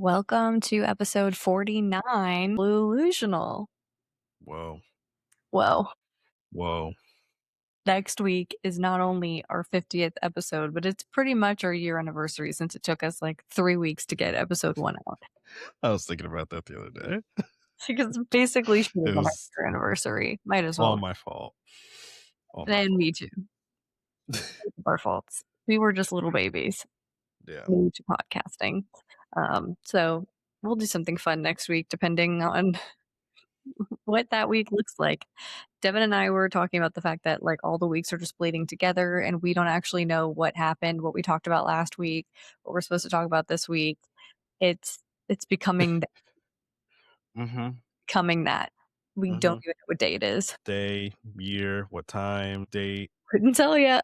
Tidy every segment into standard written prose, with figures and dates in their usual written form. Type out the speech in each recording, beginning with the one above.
Welcome to episode 49, Blue-Lusional. Whoa. Whoa. Next week is not only our 50th episode, but it's pretty much our year anniversary since it took us like 3 weeks to get episode 1 out. I was thinking about that the other day. Because basically she was It on our was year anniversary. Might as all well. my fault. And me too. Our faults. We were just little babies. Yeah. New to podcasting. So we'll do something fun next week depending on what that week looks like. Devin and I were talking about the fact that like all the weeks are just bleeding together and we don't actually know what happened, what we talked about last week, what we're supposed to talk about this week. It's becoming coming that. We don't even know what day it is. Day, year, what time, date. Couldn't tell yet.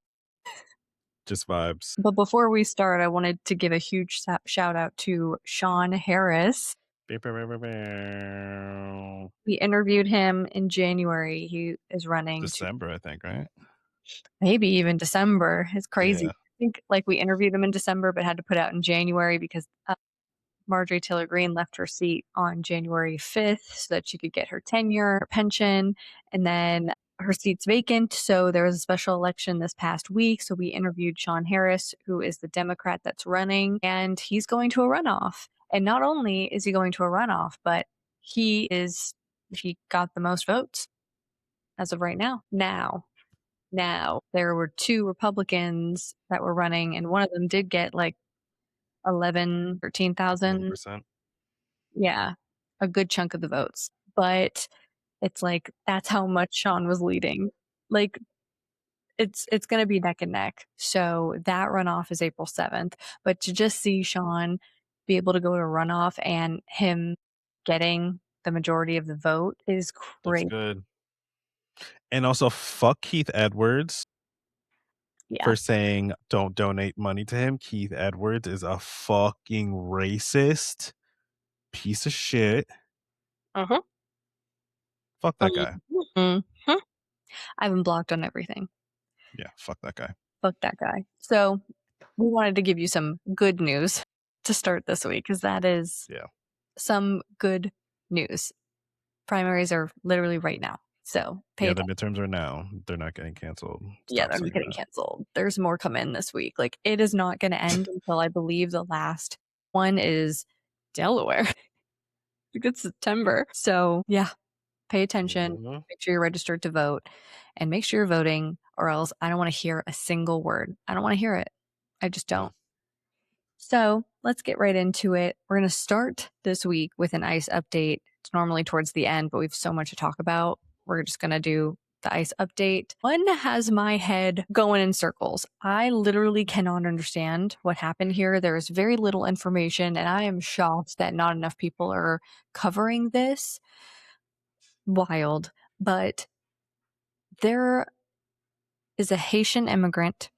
Just vibes. But before we start, I wanted to give a huge shout out to Sean Harris. We interviewed him in January. He is running December, I think, right? Maybe even December. It's crazy. Yeah. I think like we interviewed him in December, but had to put out in January because Marjorie Taylor Greene left her seat on January 5th so that she could get her tenure, her pension, and then her seat's vacant. So there was a special election this past week. So we interviewed Sean Harris, who is the Democrat that's running, and he's going to a runoff. And not only is he going to a runoff, but he got the most votes as of right now. Now, there were 2 Republicans that were running, and one of them did get like 13,000. 11%. Yeah, a good chunk of the votes. But it's like, that's how much Sean was leading. Like, it's going to be neck and neck. So that runoff is April 7th. But to just see Sean be able to go to a runoff and him getting the majority of the vote is great. That's good. And also, fuck Keith Edwards for saying don't donate money to him. Keith Edwards is a fucking racist piece of shit. Fuck that guy. I've been blocked on everything. Yeah, fuck that guy. Fuck that guy. So we wanted to give you some good news to start this week because that is some good news. Primaries are literally right now. So the midterms are now. They're not getting canceled. They're not getting canceled. There's more come in this week. Like it is not going to end until I believe the last one is Delaware. I think it's September. So yeah, pay attention. Make sure you're registered to vote and make sure you're voting or else I don't want to hear a single word. I don't want to hear it. I just don't. So let's get right into it. We're going to start this week with an ICE update. It's normally towards the end, but we have so much to talk about. We're just going to do the ICE update. One has my head going in circles. I literally cannot understand what happened here. There is very little information, and I am shocked that not enough people are covering this. Wild. But there is a Haitian immigrant,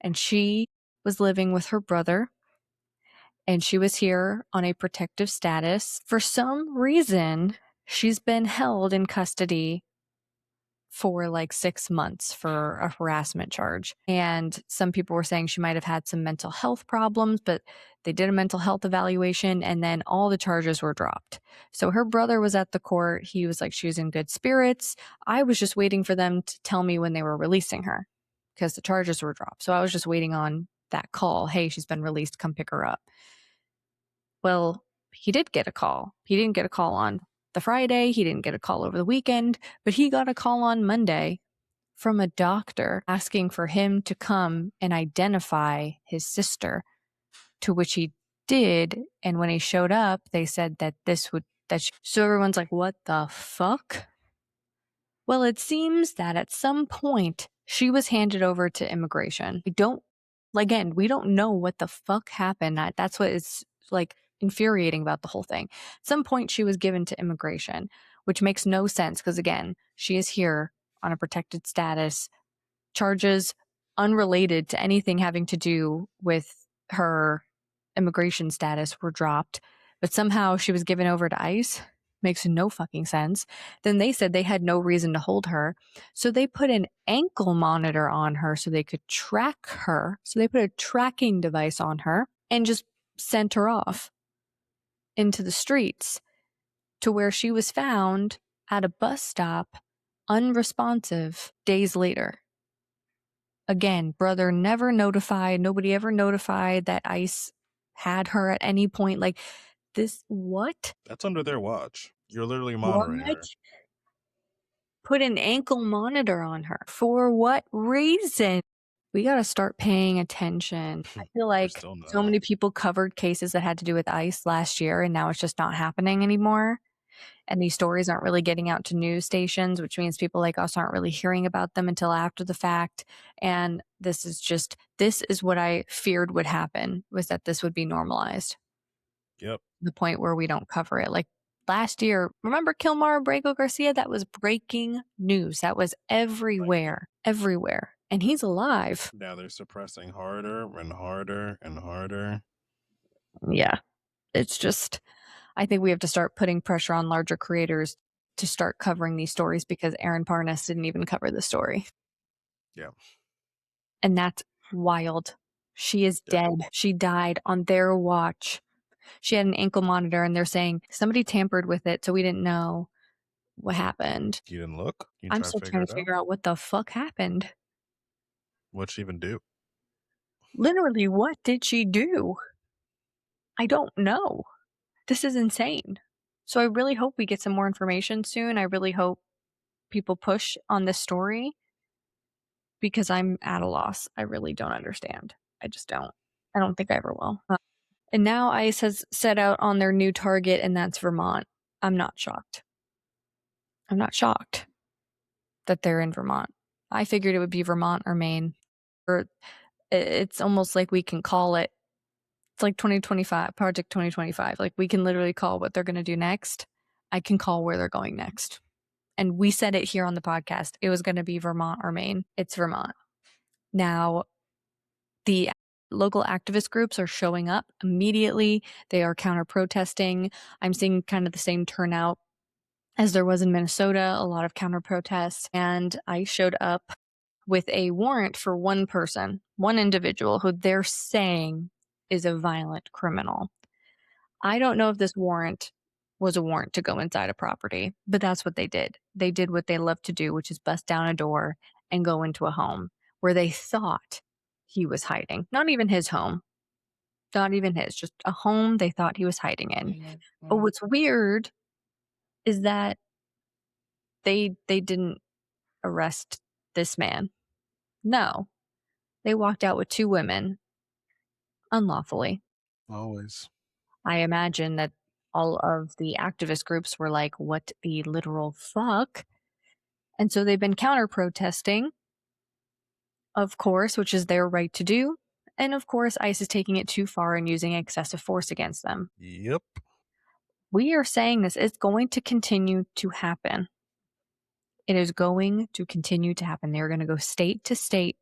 and she was living with her brother. And she was here on a protective status. For some reason, she's been held in custody for like 6 months for a harassment charge. And some people were saying she might have had some mental health problems, but they did a mental health evaluation and then all the charges were dropped. So her brother was at the court. He was like, she was in good spirits. I was just waiting for them to tell me when they were releasing her because the charges were dropped. So I was just waiting on that call. Hey, she's been released. Come pick her up. Well, he did get a call. He didn't get a call on the Friday. He didn't get a call over the weekend, but he got a call on Monday from a doctor asking for him to come and identify his sister, to which he did. And when he showed up, they said that so everyone's like, what the fuck? Well, it seems that at some point she was handed over to immigration. We don't know what the fuck happened. That's what is like infuriating about the whole thing. At some point she was given to immigration, which makes no sense because again, she is here on a protected status. Charges unrelated to anything having to do with her immigration status were dropped, but somehow she was given over to ICE. Makes no fucking sense. Then they said they had no reason to hold her. So they put an ankle monitor on her so they could track her. So they put a tracking device on her and just sent her off. into the streets to where she was found at a bus stop, unresponsive, days later. Again, brother never notified. Nobody ever notified that ICE had her at any point. Like, this, what? That's under their watch. You're literally monitoring her. Put an ankle monitor on her. For what reason? We got to start paying attention. I feel like so many people covered cases that had to do with ICE last year, and now it's just not happening anymore. And these stories aren't really getting out to news stations, which means people like us aren't really hearing about them until after the fact. And this is what I feared would happen, was that this would be normalized. Yep. The point where we don't cover it. Like last year, remember Kilmar Abrego Garcia? That was breaking news. That was everywhere, everywhere. And he's alive. Now they're suppressing harder and harder and harder. Yeah. It's just, I think we have to start putting pressure on larger creators to start covering these stories, because Aaron Parnas didn't even cover the story. Yeah. And that's wild. She is dead. She died on their watch. She had an ankle monitor, and they're saying somebody tampered with it, so we didn't know what happened. You didn't look? I'm still trying to figure out what the fuck happened. What'd she even do? Literally, what did she do? I don't know. This is insane. So I really hope we get some more information soon. I really hope people push on this story, because I'm at a loss. I really don't understand. I just don't. I don't think I ever will. And now ICE has set out on their new target, and that's Vermont. I'm not shocked. I'm not shocked that they're in Vermont. I figured it would be Vermont or Maine. Or it's almost like we can call it. It's like 2025, Project 2025. Like, we can literally call what they're going to do next. I can call where they're going next. And we said it here on the podcast. It was going to be Vermont or Maine. It's Vermont. Now, the local activist groups are showing up immediately. They are counter-protesting. I'm seeing kind of the same turnout as there was in Minnesota, a lot of counter-protests. And I showed up with a warrant for one person, one individual who they're saying is a violent criminal. I don't know if this warrant was a warrant to go inside a property, but that's what they did. They did what they love to do, which is bust down a door and go into a home where they thought he was hiding. Not even his home. Not even his, just a home they thought he was hiding in. But what's weird is that they didn't arrest this man. No. They walked out with two women unlawfully. Always. I imagine that all of the activist groups were like, what the literal fuck? And so they've been counter-protesting, of course, which is their right to do. And of course, ICE is taking it too far and using excessive force against them. Yep. We are saying this is going to continue to happen. It is going to continue to happen. They're going to go state to state.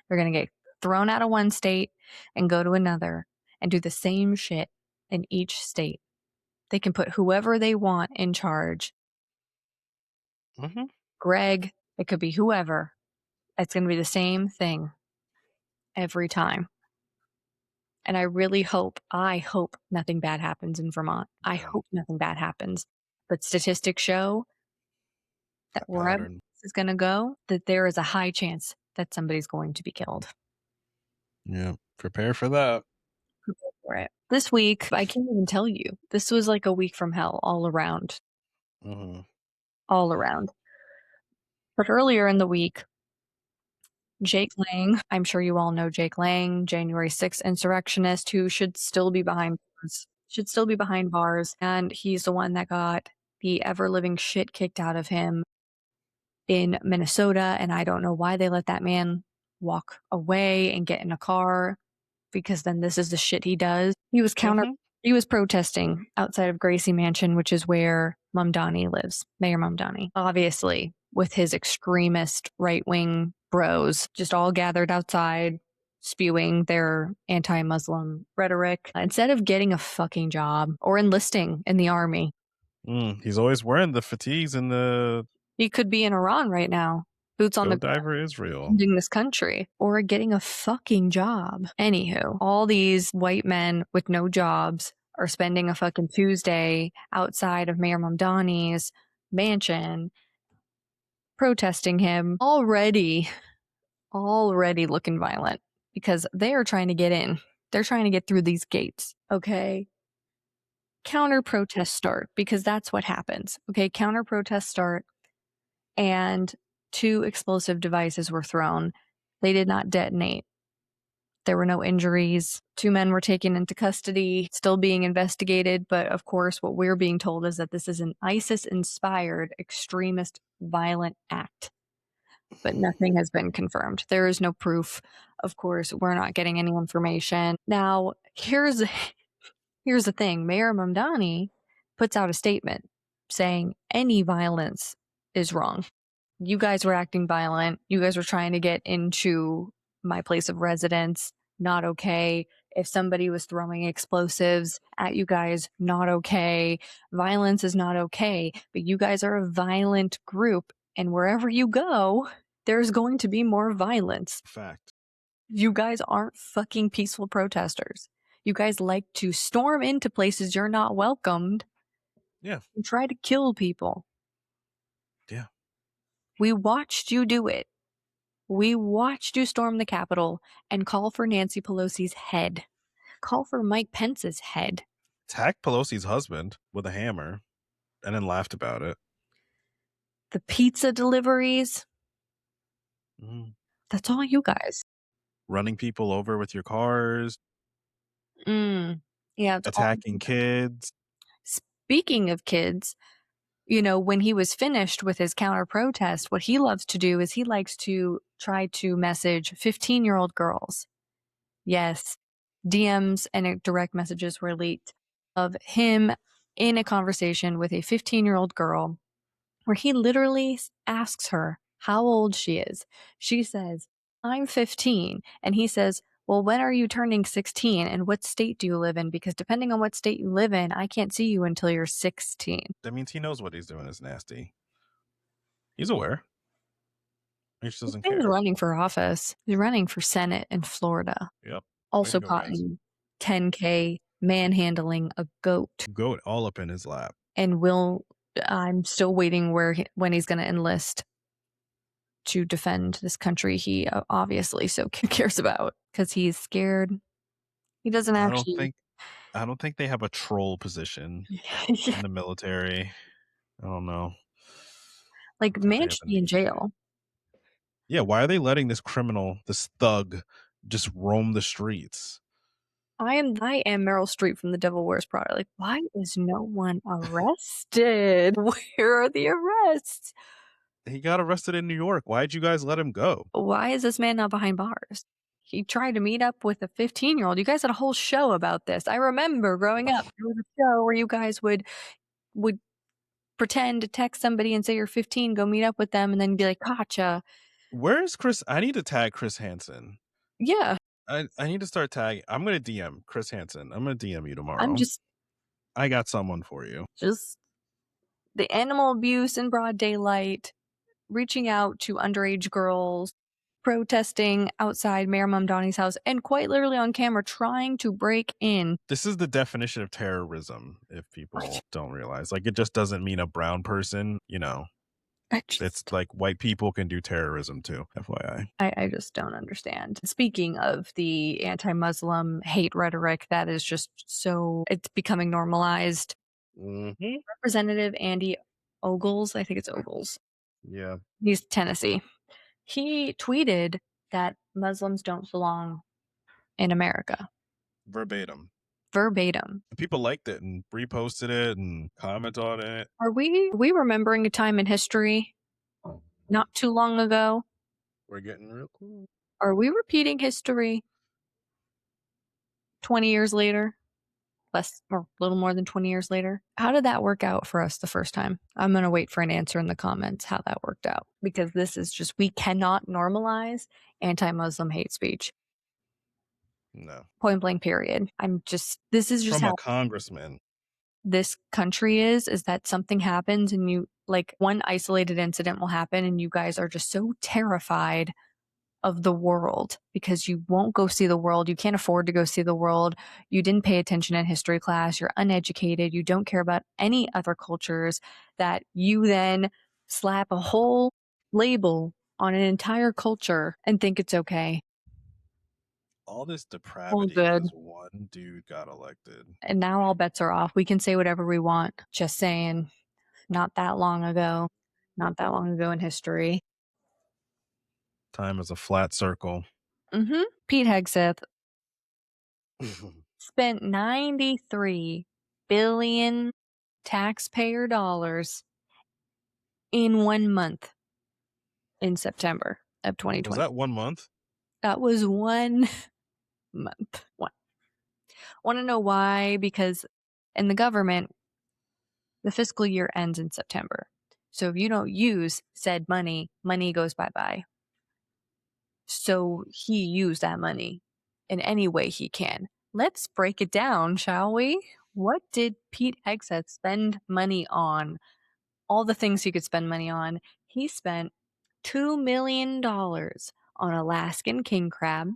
They're going to get thrown out of one state and go to another and do the same shit in each state. They can put whoever they want in charge. Mm-hmm. Greg, it could be whoever. It's going to be the same thing every time. And I really hope nothing bad happens in Vermont. I hope nothing bad happens. But statistics show that wherever this is going to go, that there is a high chance that somebody's going to be killed. Yeah, prepare for that. Prepare for it. This week, I can't even tell you. This was like a week from hell all around. Mm-hmm. All around. But earlier in the week, Jake Lang, I'm sure you all know Jake Lang, January 6th insurrectionist who should still be behind bars. And he's the one that got the ever-living shit kicked out of him in Minnesota. And I don't know why they let that man walk away and get in a car, because then this is the shit he does. He was protesting outside of Gracie Mansion, which is where Mamdani lives, Mayor Mamdani. Obviously, with his extremist right-wing bros just all gathered outside, spewing their anti-Muslim rhetoric, instead of getting a fucking job or enlisting in the army. He's always wearing the fatigues and the... He could be in Iran right now. Boots on the diver Israel. Ending this country, or getting a fucking job. Anywho, all these white men with no jobs are spending a fucking Tuesday outside of Mayor Mamdani's mansion protesting him already looking violent because they are trying to get in. They're trying to get through these gates. Okay. Counter protests start because that's what happens. Okay. Counter protests start and 2 explosive devices were thrown. They did not detonate. There were no injuries. 2 men were taken into custody, still being investigated. But of course, what we're being told is that this is an ISIS inspired extremist violent act. But nothing has been confirmed. There is no proof. Of course, we're not getting any information. Now, here's the thing. Mayor Mamdani puts out a statement saying any violence is wrong. You guys were acting violent. You guys were trying to get into my place of residence. Not okay. If somebody was throwing explosives at you guys, not okay. Violence is not okay. But you guys are a violent group. And wherever you go, there's going to be more violence. Fact. You guys aren't fucking peaceful protesters. You guys like to storm into places you're not welcomed. Yeah. And try to kill people. Yeah. We watched you do it. We watched you storm the Capitol and call for Nancy Pelosi's head. Call for Mike Pence's head. Attacked Pelosi's husband with a hammer and then laughed about it. The pizza deliveries. That's all you guys. Running people over with your cars. Yeah. Attacking kids. Speaking of kids, you know, when he was finished with his counter protest, what he loves to do is he likes to try to message 15-year-old girls. Yes, DMs and direct messages were leaked of him in a conversation with a 15-year-old girl where he literally asks her how old she is. She says, I'm 15. And he says, well, when are you turning 16 and what state do you live in? Because depending on what state you live in, I can't see you until you're 16. That means he knows what he's doing is nasty. He's aware. He just doesn't care. He's running for office. He's running for Senate in Florida. Yep. Also caught in 10K manhandling a goat. Goat all up in his lap. And I'm still waiting when he's going to enlist to defend this country he obviously so cares about because he's scared. He doesn't actually. I don't think they have a troll position in the military. I don't know. Like, man should be in jail. Yeah, why are they letting this criminal, this thug, just roam the streets? I am Meryl Streep from The Devil Wears Prada. Like, why is no one arrested? Where are the arrests? He got arrested in New York. Why'd you guys let him go? Why is this man not behind bars? He tried to meet up with a 15-year-old. You guys had a whole show about this. I remember growing up, there was a show where you guys would pretend to text somebody and say you're 15, go meet up with them, and then be like, gotcha. Where's Chris? I need to tag Chris Hansen. Yeah. I need to start tagging. I'm going to DM Chris Hansen. I'm going to DM you tomorrow. I got someone for you. Just the animal abuse in broad daylight, reaching out to underage girls, protesting outside Mayor Mamdani's house, and quite literally on camera trying to break in. This is the definition of terrorism, if people don't realize. Like, it just doesn't mean a brown person, you know. It's like white people can do terrorism too, FYI. I just don't understand. Speaking of the anti-Muslim hate rhetoric, that is just it's becoming normalized. Representative Andy Ogles, I think it's Ogles. Yeah. He's Tennessee. He tweeted that Muslims don't belong in America. Verbatim. People liked it and reposted it and commented on it. Are we remembering a time in history not too long ago? We're getting real cool. Are we repeating history 20 years later? Less or a little more than 20 years later? How did that work out for us the first time? I'm going to wait for an answer in the comments how that worked out, because this is just, we cannot normalize anti-Muslim hate speech. No. Point blank, period. This is just from how a congressman. This country is that something happens and you, like, one isolated incident will happen and you guys are just so terrified of the world because you won't go see the world. You can't afford to go see the world. You didn't pay attention in history class. You're uneducated. You don't care about any other cultures, that you then slap a whole label on an entire culture and think it's okay. All this All depravity good. because one dude got elected. And now all bets are off. We can say whatever we want. Just saying. Not that long ago. Not that long ago in history. Time is a flat circle. Pete Hegseth spent 93 billion taxpayer dollars in 1 month in September of Was 2020. that 1 month? That was 1 month. Want to know why? Because in the government, the fiscal year ends in September. So if you don't use said money, money goes bye-bye. So he used that money in any way he can. Let's break it down, shall we? What did Pete Hegseth spend money on? All the things he could spend money on. He spent $2 million on Alaskan king crab,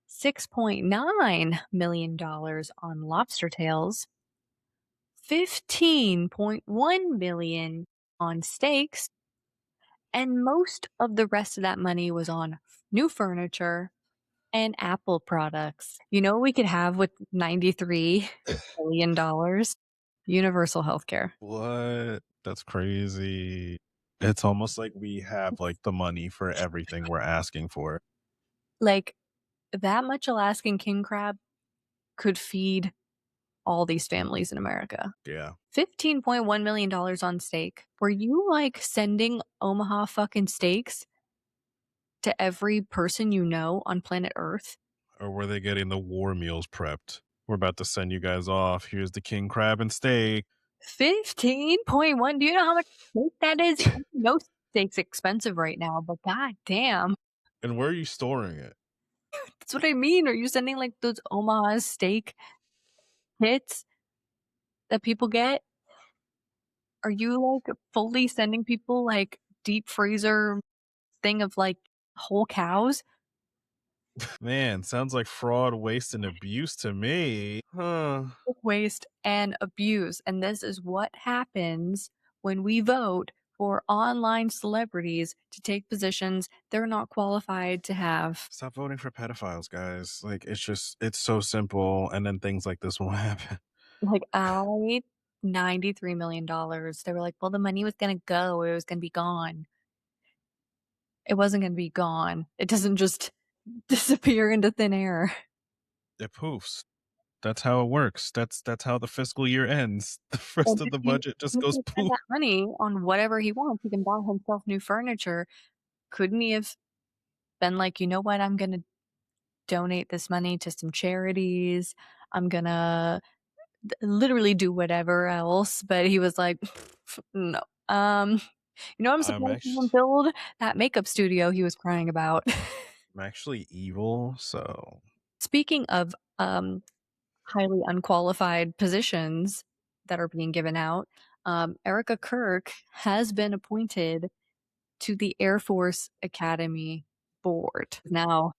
$6.9 million on lobster tails, $15.1 million on steaks, and most of the rest of that money was on new furniture and Apple products. You know what we could have with $93 billion? Universal healthcare. What? That's crazy. It's almost like we have like the money for everything we're asking for. Like, that much Alaskan king crab could feed all these families in America. Yeah. $15.1 million on steak. Were you like sending Omaha fucking steaks to every person you know on planet Earth? Or were they getting the war meals prepped? We're about to send you guys off. Here's the king crab and steak. 15.1. Do you know how much steak that is? I know steak's expensive right now, but god damn. And where are you storing it? That's what I mean. Are you sending like those Omaha steak kits that people get? Are you like fully sending people like deep freezer thing of like whole cows? Man, sounds like fraud, waste, and abuse to me. Huh. Waste and abuse. And this is what happens when we vote for online celebrities to take positions they're not qualified to have. Stop voting for pedophiles, guys. Like, it's so simple. And then things like this will happen. Like, I $93 million. They were like, well, the money was going to go, it was going to be gone. It wasn't going to be gone. It doesn't just disappear into thin air. It poofs. That's how it works. That's how the fiscal year ends. The rest And of if the he, budget just he goes can spend poof. that money on whatever he wants, he can buy himself new furniture. Couldn't he have been like, you know what, I'm going to donate this money to some charities. I'm going to literally do whatever else. But he was like, no. You know, I'm I'm surprised he actually didn't build that makeup studio he was crying about. I'm actually evil, so Speaking of highly unqualified positions that are being given out, Erica Kirk has been appointed to the Air Force Academy board. Now,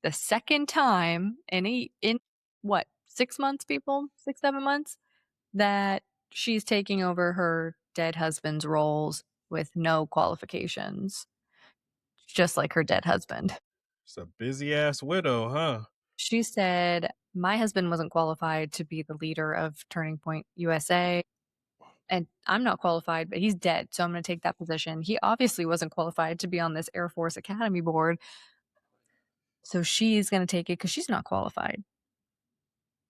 the second time in what, 6 months, people? 6, 7 months that she's taking over her dead husband's roles with no qualifications, just like her dead husband. it's a busy ass widow, huh? She said, my husband wasn't qualified to be the leader of Turning Point USA. And I'm not qualified, but he's dead. So I'm going to take that position. He obviously wasn't qualified to be on this Air Force Academy board. So she's going to take it because she's not qualified.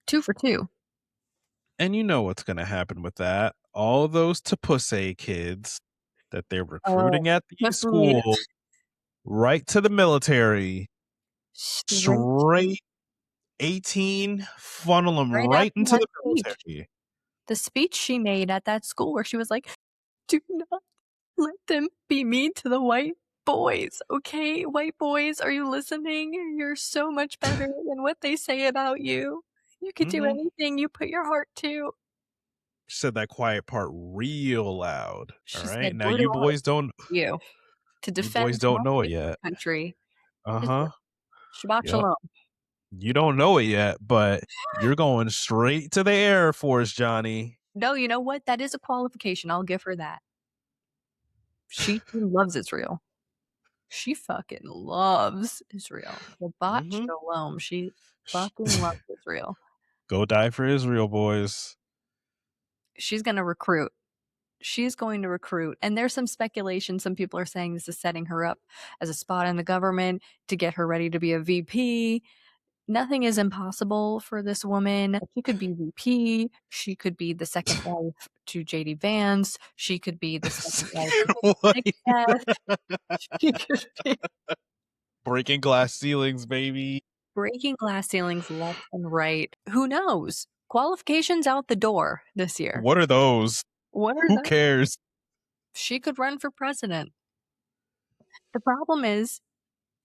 2 for 2. And you know what's gonna happen with that. All those Tapusse kids that they're Oh, recruiting at these straight schools right to the military, straight 18, funnel them right right after into that the speech. military. The speech she made at that school where she was like, do not let them be mean to the white boys, okay? White boys, are you listening? You're so much better than what they say about you. You could do Mhm. anything you put your heart to. She said that quiet part real loud. All She right. said, Now what do I do you you to you boys defend don't my know it favorite yet. country? Uh-huh. Shabbat Yep. shalom. You don't know it yet, but you're going straight to the Air Force, Johnny. No, you know what? That is a qualification. I'll give her that. She loves Israel. She fucking loves Israel. Shabbat Mhm. shalom. She fucking loves Israel. Go die for Israel, boys. She's gonna recruit. She's going to recruit. And there's some speculation. Some people are saying this is setting her up as a spot in the government to get her ready to be a VP. Nothing is impossible for this woman. She could be VP. She could be the second wife to JD Vance. She could be the second wife Second to wife. Nick Seth. She could be Breaking glass ceilings, baby. breaking glass ceilings left and right. Who knows? Qualifications out the door this year. What are those? What are Who those? cares? She could run for president. The problem is,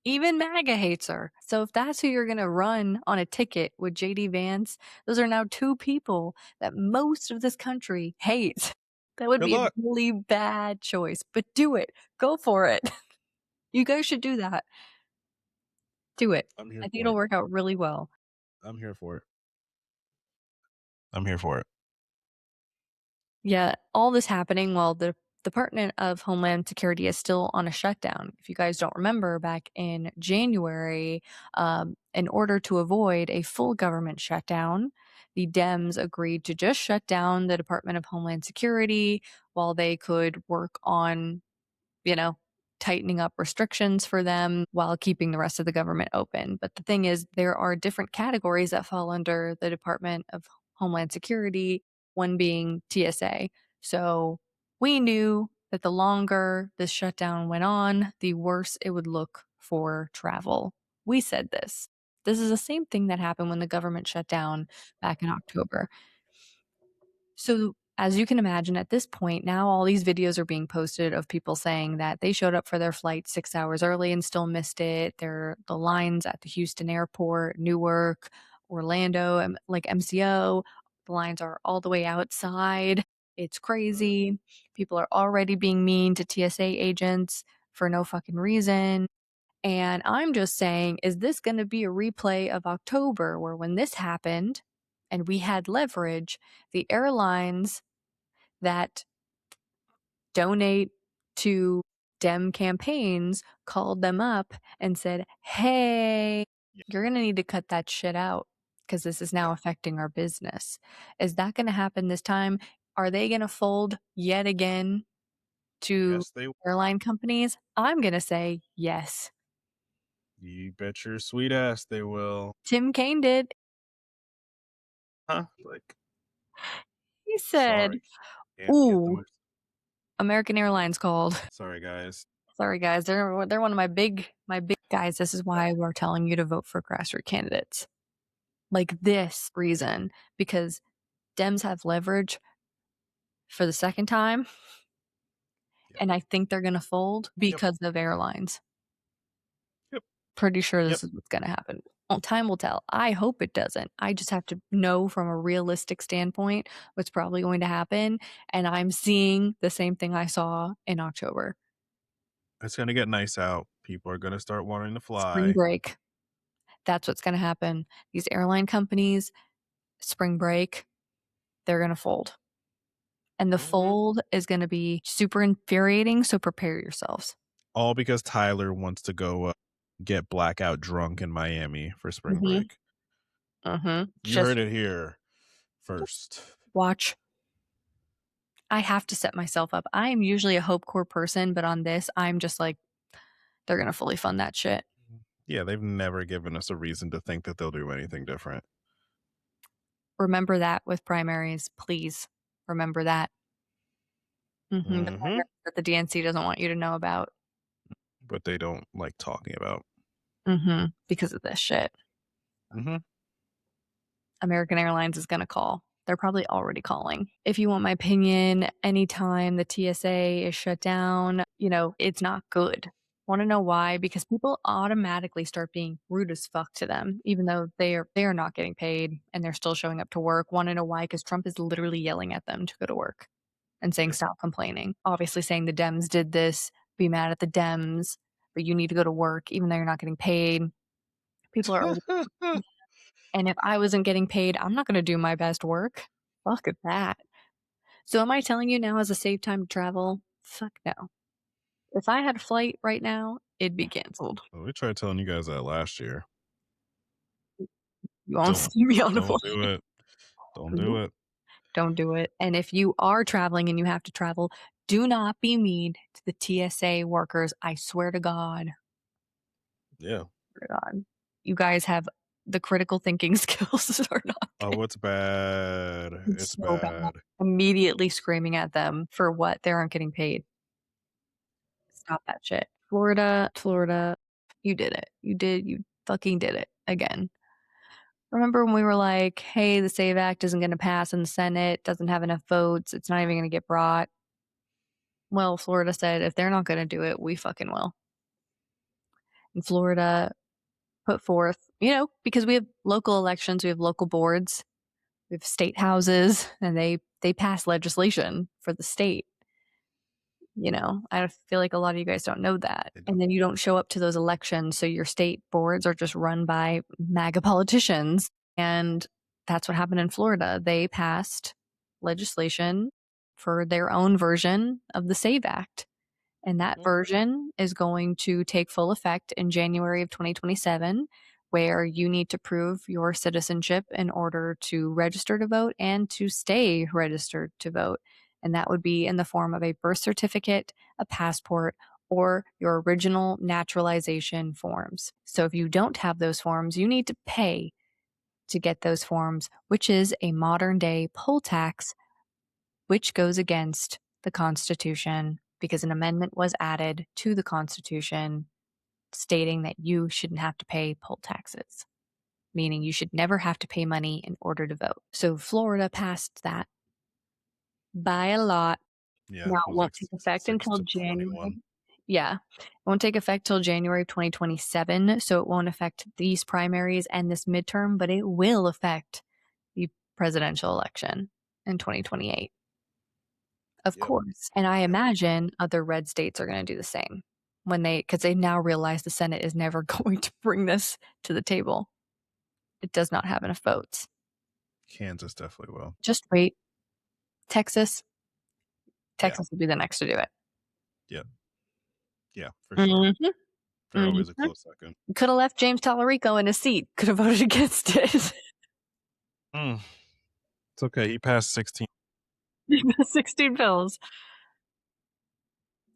even MAGA hates her. So if that's who you're going to run on a ticket with JD Vance, those are now two people that most of this country hates. That would Good be a luck. really bad choice, but do it. Go for it. You guys should do that. Do it. I'm here I think for it'll it. work out really well. I'm here for it. I'm here for it. Yeah, all this happening while the Department of Homeland Security is still on a shutdown. If you guys don't remember, back in January, in order to avoid a full government shutdown, the Dems agreed to just shut down the Department of Homeland Security while they could work on, you know, tightening up restrictions for them while keeping the rest of the government open. But the thing is, there are different categories that fall under the Department of Homeland Security, one being TSA. So we knew that the longer this shutdown went on, the worse it would look for travel. We said this. This is the same thing that happened when the government shut down back in October. So, as you can imagine, at this point, now all these videos are being posted of people saying that they showed up for their flight 6 hours early and still missed it. The lines at the Houston airport, Newark, Orlando, like MCO, the lines are all the way outside. It's crazy. People are already being mean to TSA agents for no fucking reason. And I'm just saying, is this going to be a replay of October where when this happened and we had leverage, the airlines that donate to Dem campaigns called them up and said, hey, you're going to need to cut that shit out because this is now affecting our business. Is that going to happen this time? Are they going to fold yet again to Yes, they. airline companies? I'm going to say yes. You bet your sweet ass they will. Tim Kaine did. Huh? Like, He said, sorry. Can't get ooh, them. American Airlines called. Sorry, guys. Sorry, guys. They're one of my big guys. This is why we're telling you to vote for grassroots candidates. Like this reason, because Dems have leverage for the second time, Yep. and I think they're going to fold because of airlines. Yep. Pretty sure this Yep. is what's going to happen. Well, time will tell. I hope it doesn't. I just have to know from a realistic standpoint what's probably going to happen, and I'm seeing the same thing I saw in October. It's gonna get nice out. People are gonna start wanting to Spring fly. break. That's what's going to happen. These airline companies, spring break, they're going to fold. And the fold is going to be super infuriating. So prepare yourselves. All because Tyler wants to go get blackout drunk in Miami for spring Mm-hmm. break. Mm-hmm. You heard it here first. Watch. I have to set myself up. I am usually a hope core person, but on this, I'm just like, they're going to fully fund that shit. Yeah, they've never given us a reason to think that they'll do anything different. Remember that with primaries, please. Remember that. The primaries that the DNC doesn't want you to know about. But they don't like talking about. Because of this shit. Mm-hmm. American Airlines is going to call. They're probably already calling. If you want my opinion, anytime the TSA is shut down, it's not good. Want to know why? Because people automatically start being rude as fuck to them, even though they are not getting paid and they're still showing up to work. Want to know why? Because Trump is literally yelling at them to go to work and saying stop complaining. Obviously saying the Dems did this, be mad at the Dems. but you need to go to work even though you're not getting paid. People are and if I wasn't getting paid, I'm not gonna do my best work. Fuck that. So am I telling you now is a safe time to travel? Fuck no. If I had a flight right now, it'd be canceled. Well, we tried telling you guys that last year. You won't Don't see me on a don't do flight. it. Don't do Nope. it. Don't do it. And if you are traveling and you have to travel, do not be mean to the TSA workers. I swear to God. Yeah. Swear to God. You guys have the critical thinking skills that are not there. Oh, it's bad. It's It's so bad. bad. Immediately screaming at them for what they aren't getting paid. Stop that shit. Florida, you did it. You fucking did it again. Remember when we were like, hey, the SAVE Act isn't going to pass in the Senate, doesn't have enough votes, it's not even going to get brought? Well, Florida said if they're not going to do it, we fucking will. And Florida put forth, because we have local elections, we have local boards, we have state houses, and they pass legislation for the state. I feel like a lot of you guys don't know that. And then you don't show up to those elections, so your state boards are just run by MAGA politicians. And that's what happened in Florida. They passed legislation for their own version of the SAVE Act. And that version is going to take full effect in January of 2027, where you need to prove your citizenship in order to register to vote and to stay registered to vote. And that would be in the form of a birth certificate, a passport, or your original naturalization forms. So if you don't have those forms, you need to pay to get those forms, which is a modern day poll tax, which goes against the Constitution because an amendment was added to the Constitution stating that you shouldn't have to pay poll taxes, meaning you should never have to pay money in order to vote. So Florida passed that by a lot. Yeah, Now it it was like won't take effect 6 until to January. 21. Yeah. It won't take effect till January of 2027, so it won't affect these primaries and this midterm, but it will affect the presidential election in 2028. Of Yep. course. And I Yep. imagine other red states are going to do the same because they now realize the Senate is never going to bring this to the table. It does not have enough votes. Kansas definitely will. Just wait. Texas Yeah. will be the next to do it. Yep. Yeah, for sure. Mm-hmm. They're always a close second. Could have left James Tallarico in his seat. Could have voted against it. It's okay. He passed 16. 16 bills.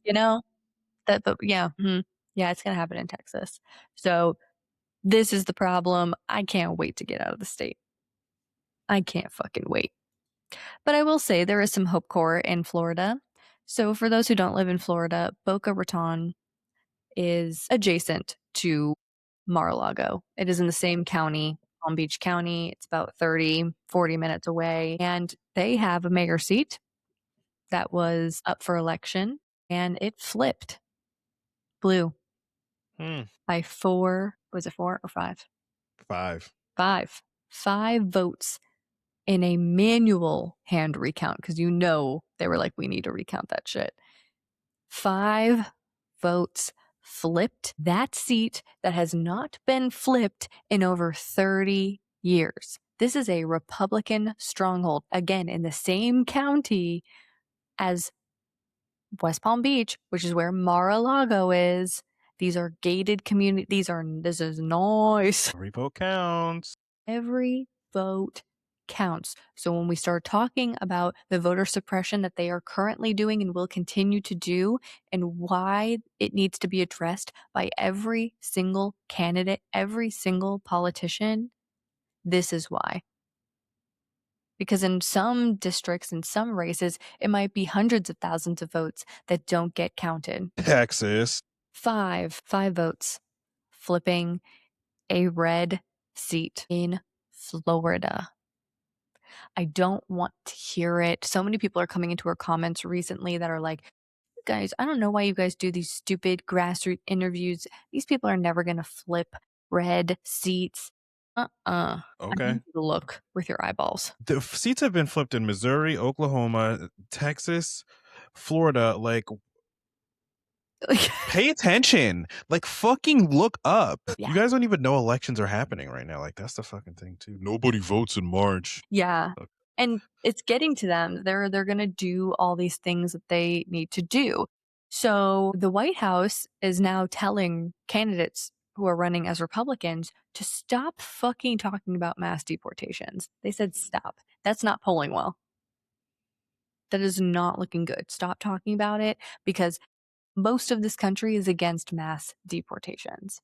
But yeah. Yeah, it's going to happen in Texas. So this is the problem. I can't wait to get out of the state. I can't fucking wait. But I will say there is some Hope Corps in Florida. So for those who don't live in Florida, Boca Raton is adjacent to Mar-a-Lago. It is in the same county, Palm Beach County. It's about 30, 40 minutes away. And they have a mayor seat that was up for election, and it flipped blue by 4. Was it 4 or 5? 5. 5. 5 votes in a manual hand recount because they were like, we need to recount that shit. 5 votes flipped that seat that has not been flipped in over 30 years. This is a Republican stronghold, again, in the same county as West Palm Beach, which is where Mar-a-Lago is. These are gated communities. This is nice. Every vote counts. Every vote counts. So when we start talking about the voter suppression that they are currently doing and will continue to do, and why it needs to be addressed by every single candidate, every single politician, this is why. Because in some districts, in some races, it might be hundreds of thousands of votes that don't get counted. Texas. 5 votes flipping a red seat in Florida. I don't want to hear it. So many people are coming into our comments recently that are like, guys, I don't know why you guys do these stupid grassroots interviews. These people are never going to flip red seats. Okay. I need you to look with your eyeballs. The seats have been flipped in Missouri, Oklahoma, Texas, Florida. Like, Pay attention. Like, fucking look up. Yeah. You guys don't even know elections are happening right now. Like, that's the fucking thing too. Nobody votes in March. Yeah. And it's getting to them. They're gonna do all these things that they need to do. So the White House is now telling candidates who are running as Republicans to stop fucking talking about mass deportations. They said stop. That's not polling well. That is not looking good. Stop talking about it because most of this country is against mass deportations.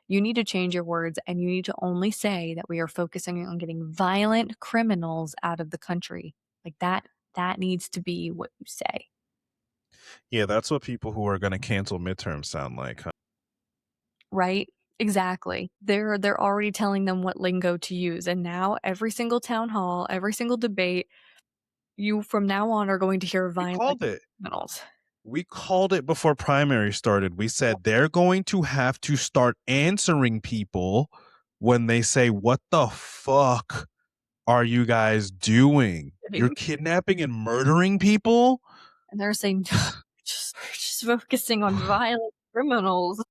You need to change your words and you need to only say that we are focusing on getting violent criminals out of the country. Like that needs to be what you say. Yeah, that's what people who are going to cancel midterms sound like, huh? Right? Exactly. They're already telling them what lingo to use, and now every single town hall, every single debate, you from now on are going to hear We violent called it. criminals. We called it before primary started. We said they're going to have to start answering people when they say, "What the fuck are you guys doing? You're kidnapping and murdering people?" And they're saying just focusing on violent criminals.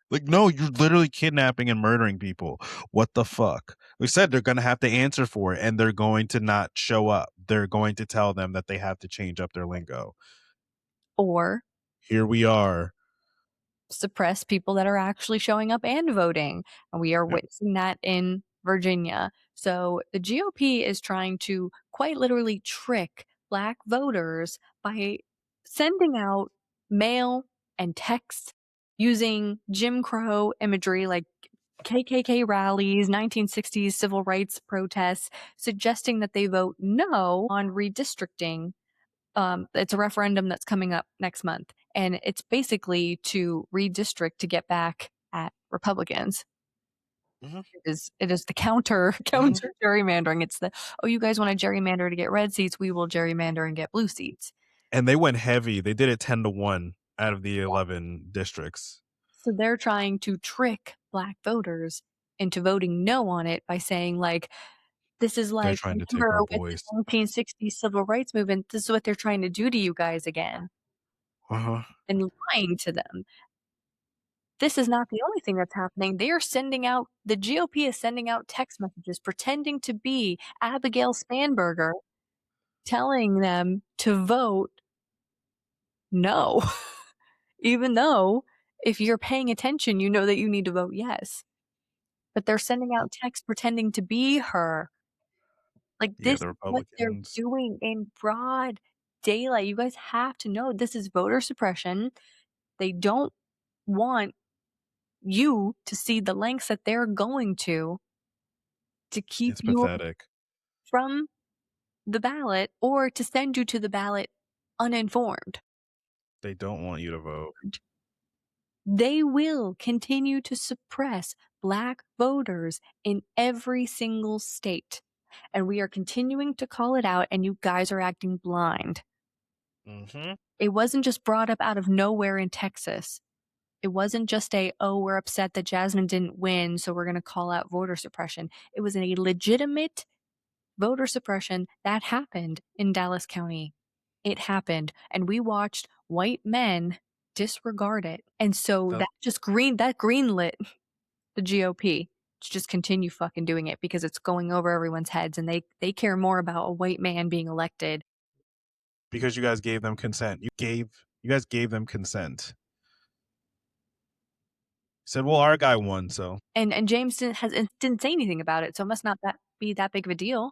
Like, no, you're literally kidnapping and murdering people. What the fuck? We said they're going to have to answer for it, and they're going to not show up. They're going to tell them that they have to change up their lingo. Or Here we are. suppress people that are actually showing up and voting. And we are witnessing that in Virginia. So the GOP is trying to quite literally trick Black voters by sending out mail and text using Jim Crow imagery like KKK rallies, 1960s civil rights protests, suggesting that they vote no on redistricting. It's a referendum that's coming up next month, and it's basically to redistrict to get back at Republicans. Mm-hmm. It is the counter gerrymandering. It's the, oh, you guys want to gerrymander to get red seats, we will gerrymander and get blue seats. And they went heavy. They did it 10-1 out of the 11 districts. So they're trying to trick Black voters into voting no on it by saying like, this is They're like, trying to take remember our with the voice. 1960s civil rights movement, this is what they're trying to do to you guys again, and lying to them. This is not the only thing that's happening. They are sending out, the GOP is sending out text messages pretending to be Abigail Spanberger, telling them to vote no. Even though if you're paying attention, you know that you need to vote yes. But they're sending out text pretending to be her. Like, Yeah, this the is what they're Republicans. doing in broad daylight. You guys have to know this is voter suppression. They don't want you to see the lengths that they're going to keep It's you pathetic. from the ballot or to send you to the ballot uninformed. They don't want you to vote. They will continue to suppress Black voters in every single state. And we are continuing to call it out, and you guys are acting blind. Mm-hmm. It wasn't just brought up out of nowhere in Texas. It wasn't just oh, we're upset that Jasmine didn't win, so we're going to call out voter suppression. It was a legitimate voter suppression that happened in Dallas County. It happened, and we watched white men disregard it. And so that greenlit the GOP to just continue fucking doing it because it's going over everyone's heads, and they care more about a white man being elected. Because you guys gave them consent. You guys gave them consent. Said, well, our guy won, so. And James didn't say anything about it, so it must not be that big of a deal.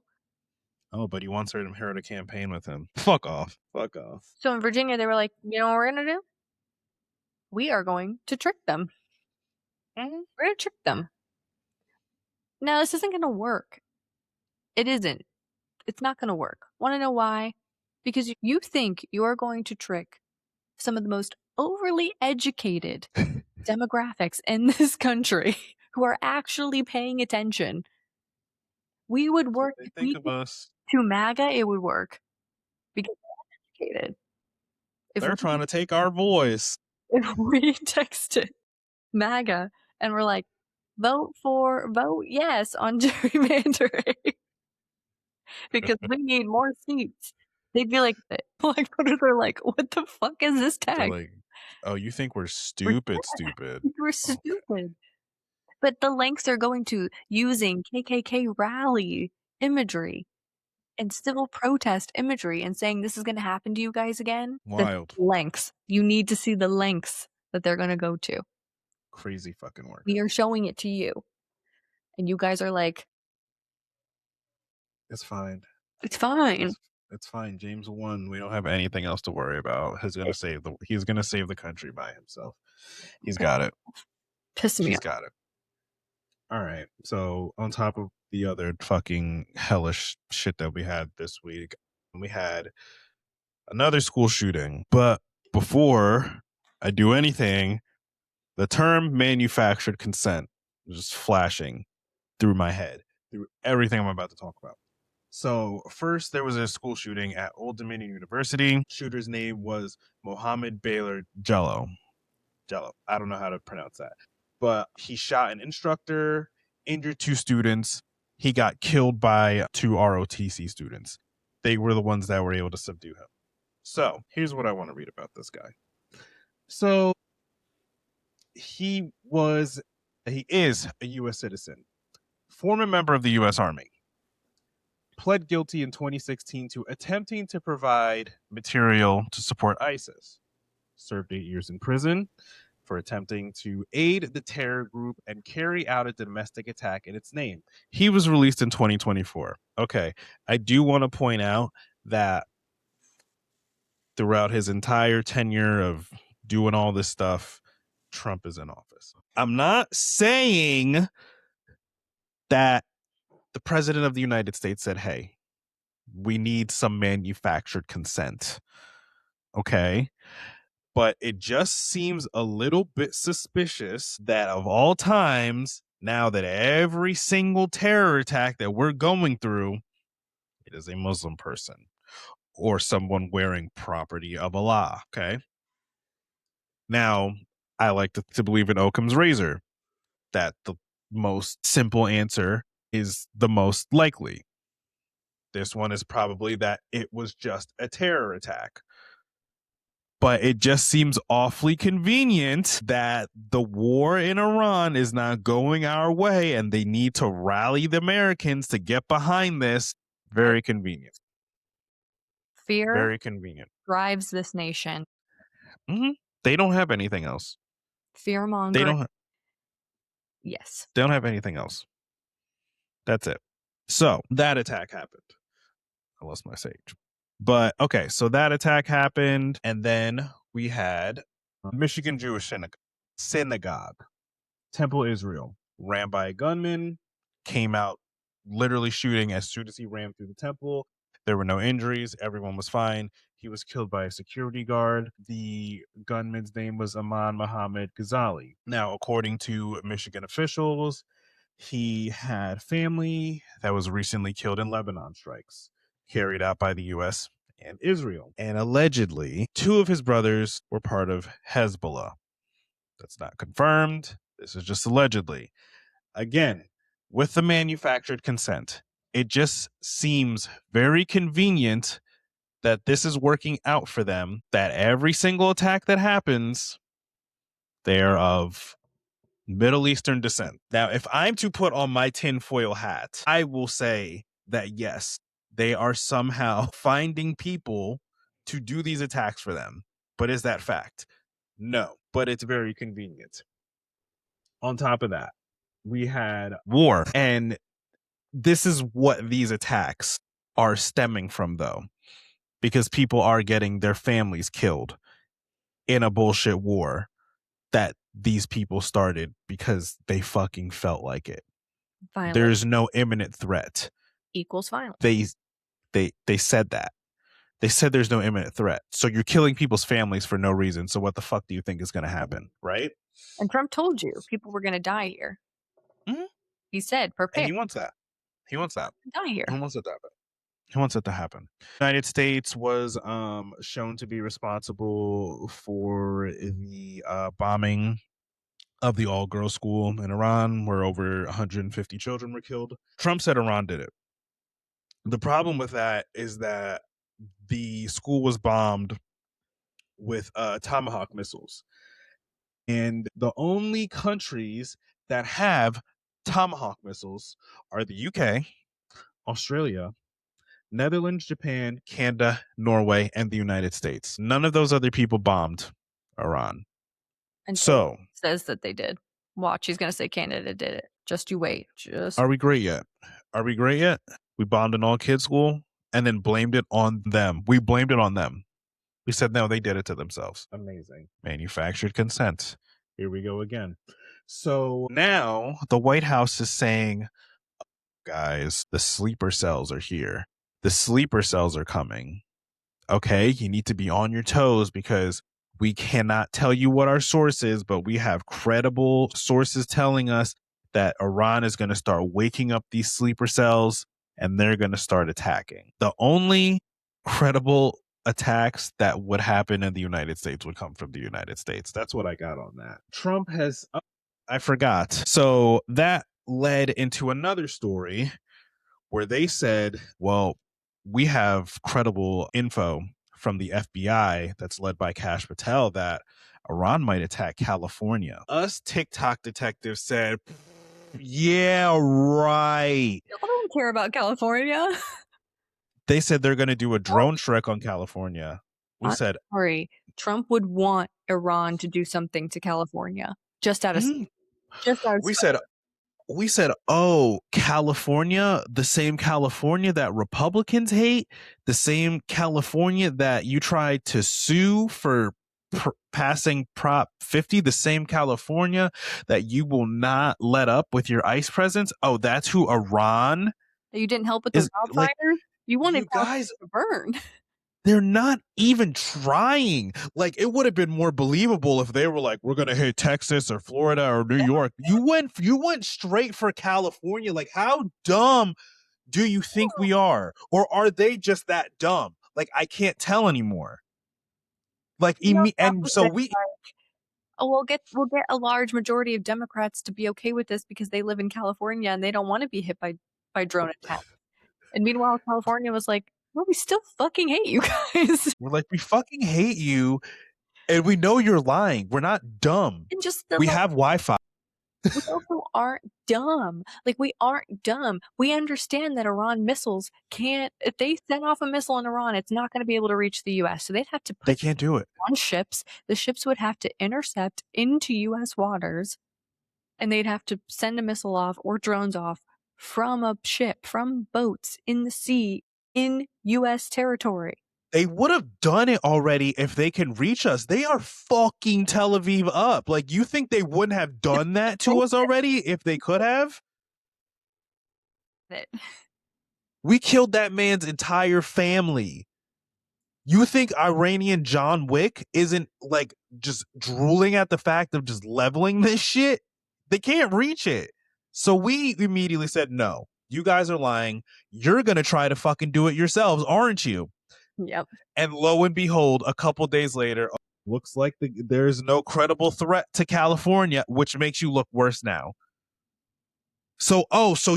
Oh, but he wants her to campaign with him. Fuck off. Fuck off. So in Virginia, they were like, you know what we're gonna do? We are going to trick them. We're gonna trick them. Now this isn't gonna work. It isn't. It's not gonna work. Want to know why? Because you think you're going to trick some of the most overly educated demographics in this country who are actually paying attention. We would work They if think we of us. to MAGA, it would work because they're educated. They're trying to take our voice. If we texted MAGA and we're like, vote yes on gerrymandering because we need more seats, they'd be like, like, what if they're like, what the fuck is this They're text? like, Oh, you think we're We're stupid, stupid. we're Okay. stupid. But the lengths are going to using KKK rally imagery and civil protest imagery and saying, "This is gonna happen to you guys again." The Wild. lengths. You need to see the lengths that they're gonna go to. Crazy fucking work. We are showing it to you, and you guys are like, It's fine. "It's fine." It's fine. James won. We don't have anything else to worry about. He's gonna save the country by himself. He's got it. Piss me He's off. got it. All right. So on top of the other fucking hellish shit that we had this week, we had another school shooting. But before I do anything, the term manufactured consent is just flashing through my head, through everything I'm about to talk about. So first, there was a school shooting at Old Dominion University. Shooter's name was Mohammed Baylor Jello. Jello. I don't know how to pronounce that. But he shot an instructor, injured 2 students. He got killed by 2 ROTC students. They were the ones that were able to subdue him. So here's what I want to read about this guy. So he is a U.S. citizen, former member of the U.S. Army, pled guilty in 2016 to attempting to provide material to support ISIS, served 8 years in prison for attempting to aid the terror group and carry out a domestic attack in its name. He was released in 2024. Okay, I do want to point out that throughout his entire tenure of doing all this stuff, Trump is in office. I'm not saying that the president of the United States said, hey, we need some manufactured consent. Okay. But it just seems a little bit suspicious that of all times, now that every single terror attack that we're going through, it is a Muslim person or someone wearing property of Allah. Okay. Now, I like to believe in Occam's razor that the most simple answer is the most likely. This one is probably that it was just a terror attack. But it just seems awfully convenient that the war in Iran is not going our way and they need to rally the Americans to get behind this. Very convenient. Fear Very convenient. drives this nation. Mm-hmm. They don't have anything else. Fear They mongering. don't. Yes. They don't have anything else. That's it. So that attack happened. I lost my sage. But okay, so that attack happened, and then we had Michigan Jewish synagogue, Temple Israel, ran by a gunman, came out literally shooting as soon as he ran through the temple. There were no injuries. Everyone was fine. He was killed by a security guard. The gunman's name was Aman Mohammed Ghazali. Now, according to Michigan officials, he had family that was recently killed in Lebanon strikes carried out by the U.S. and Israel. And allegedly, 2 of his brothers were part of Hezbollah. That's not confirmed. This is just allegedly. Again, with the manufactured consent, it just seems very convenient that this is working out for them, that every single attack that happens, they're of Middle Eastern descent. Now, if I'm to put on my tinfoil hat, I will say that yes, they are somehow finding people to do these attacks for them. But is that fact? No, but it's very convenient. On top of that, we had war. And this is what these attacks are stemming from, though, because people are getting their families killed in a bullshit war that these people started because they fucking felt like it. Violence There's no imminent threat. equals violence. They said that. They said there's no imminent threat. So you're killing people's families for no reason. So what the fuck do you think is going to happen, right? And Trump told you people were going to die here. Mm-hmm. He said, And prepare. he wants that. He wants that. Die here. He wants it to happen. He wants it to happen. The United States was shown to be responsible for the bombing of the all-girls school in Iran, where over 150 children were killed. Trump said Iran did it. The problem with that is that the school was bombed with Tomahawk missiles. And the only countries that have Tomahawk missiles are the UK, Australia, Netherlands, Japan, Canada, Norway, and the United States. None of those other people bombed Iran. Until So, says that they did. Watch, he's gonna say Canada did it. Just you wait. are we great yet? Are we great yet? We bombed an all kids school and then blamed it on them. We blamed it on them. We said, no, they did it to themselves. Amazing. Manufactured consent. Here we go again. So now the White House is saying, guys, the sleeper cells are here. The sleeper cells are coming. Okay, you need to be on your toes because we cannot tell you what our source is, but we have credible sources telling us that Iran is going to start waking up these sleeper cells and they're going to start attacking. The only credible attacks that would happen in the United States would come from the United States. That's what I got on that. Trump has, I forgot. So that led into another story where they said, well, we have credible info from the FBI that's led by Kash Patel that Iran might attack California. Us TikTok detectives said, yeah, right. I don't care about California. They said they're going to do a drone strike on California. We said, sorry, Trump would want Iran to do something to California just out of we said, oh, California, the same California that Republicans hate, the same California that you tried to sue for passing Prop 50, the same California that you will not let up with your ICE presence. Oh, that's who Iran You didn't help with the is. wildfires? Like, You wanted you guys to burn. they're not even trying. Like, it would have been more believable if they were like, we're gonna hit Texas or Florida or New York. You went straight for California. Like, how dumb do you think we are? Or are they just that dumb? Like, I can't tell anymore. Like, and so we Oh, we'll get a large majority of Democrats to be okay with this because they live in California and they don't want to be hit by drone attacks. And meanwhile, California was like, well, we still fucking hate you guys. we're like, we fucking hate you, and we know you're lying. We're not dumb. And just We have Wi-Fi. we also aren't dumb. Like, we aren't dumb. We understand that Iran missiles can't, if they send off a missile in Iran, it's not going to be able to reach the US. So they'd have to They put can't do it on ships. The ships would have to intercept into US waters, and they'd have to send a missile off or drones off from a ship, from boats in the sea in US territory. They would have done it already if they can reach us. They are fucking Tel Aviv up. Like, you think they wouldn't have done that to us already if they could have? We killed that man's entire family. You think Iranian John Wick isn't like just drooling at the fact of just leveling this shit? They can't reach it. So we immediately said, no, you guys are lying. You're going to try to fucking do it yourselves, aren't you? Yep. And lo and behold, a couple days later, looks like there's no credible threat to California, which makes you look worse now. So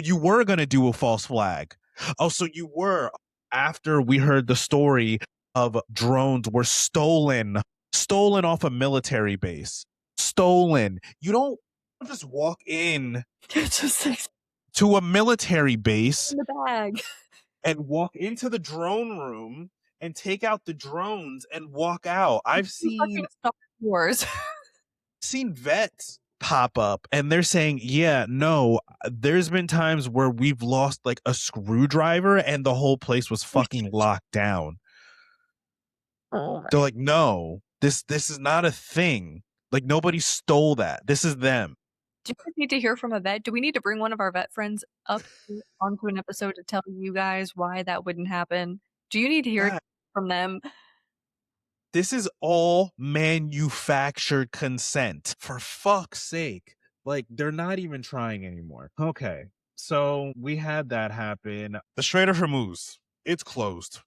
you were going to do a false flag. Oh, so you were, after we heard the story of drones were stolen off a military base. Stolen. You don't just walk in to a military base in the bag and walk into the drone room and take out the drones and walk out. I've seen Star Wars. seen vets pop up and they're saying, yeah, no, there's been times where we've lost like a screwdriver and the whole place was fucking locked down. They're like, no, this is not a thing. Like, nobody stole that. This is them. Do you need to hear from a vet? Do we need to bring one of our vet friends up onto an episode to tell you guys why that wouldn't happen? Do you need to hear from them? This is all manufactured consent. For fuck's sake. Like, they're not even trying anymore. Okay. So we had that happen. The Strait of Hormuz, it's closed.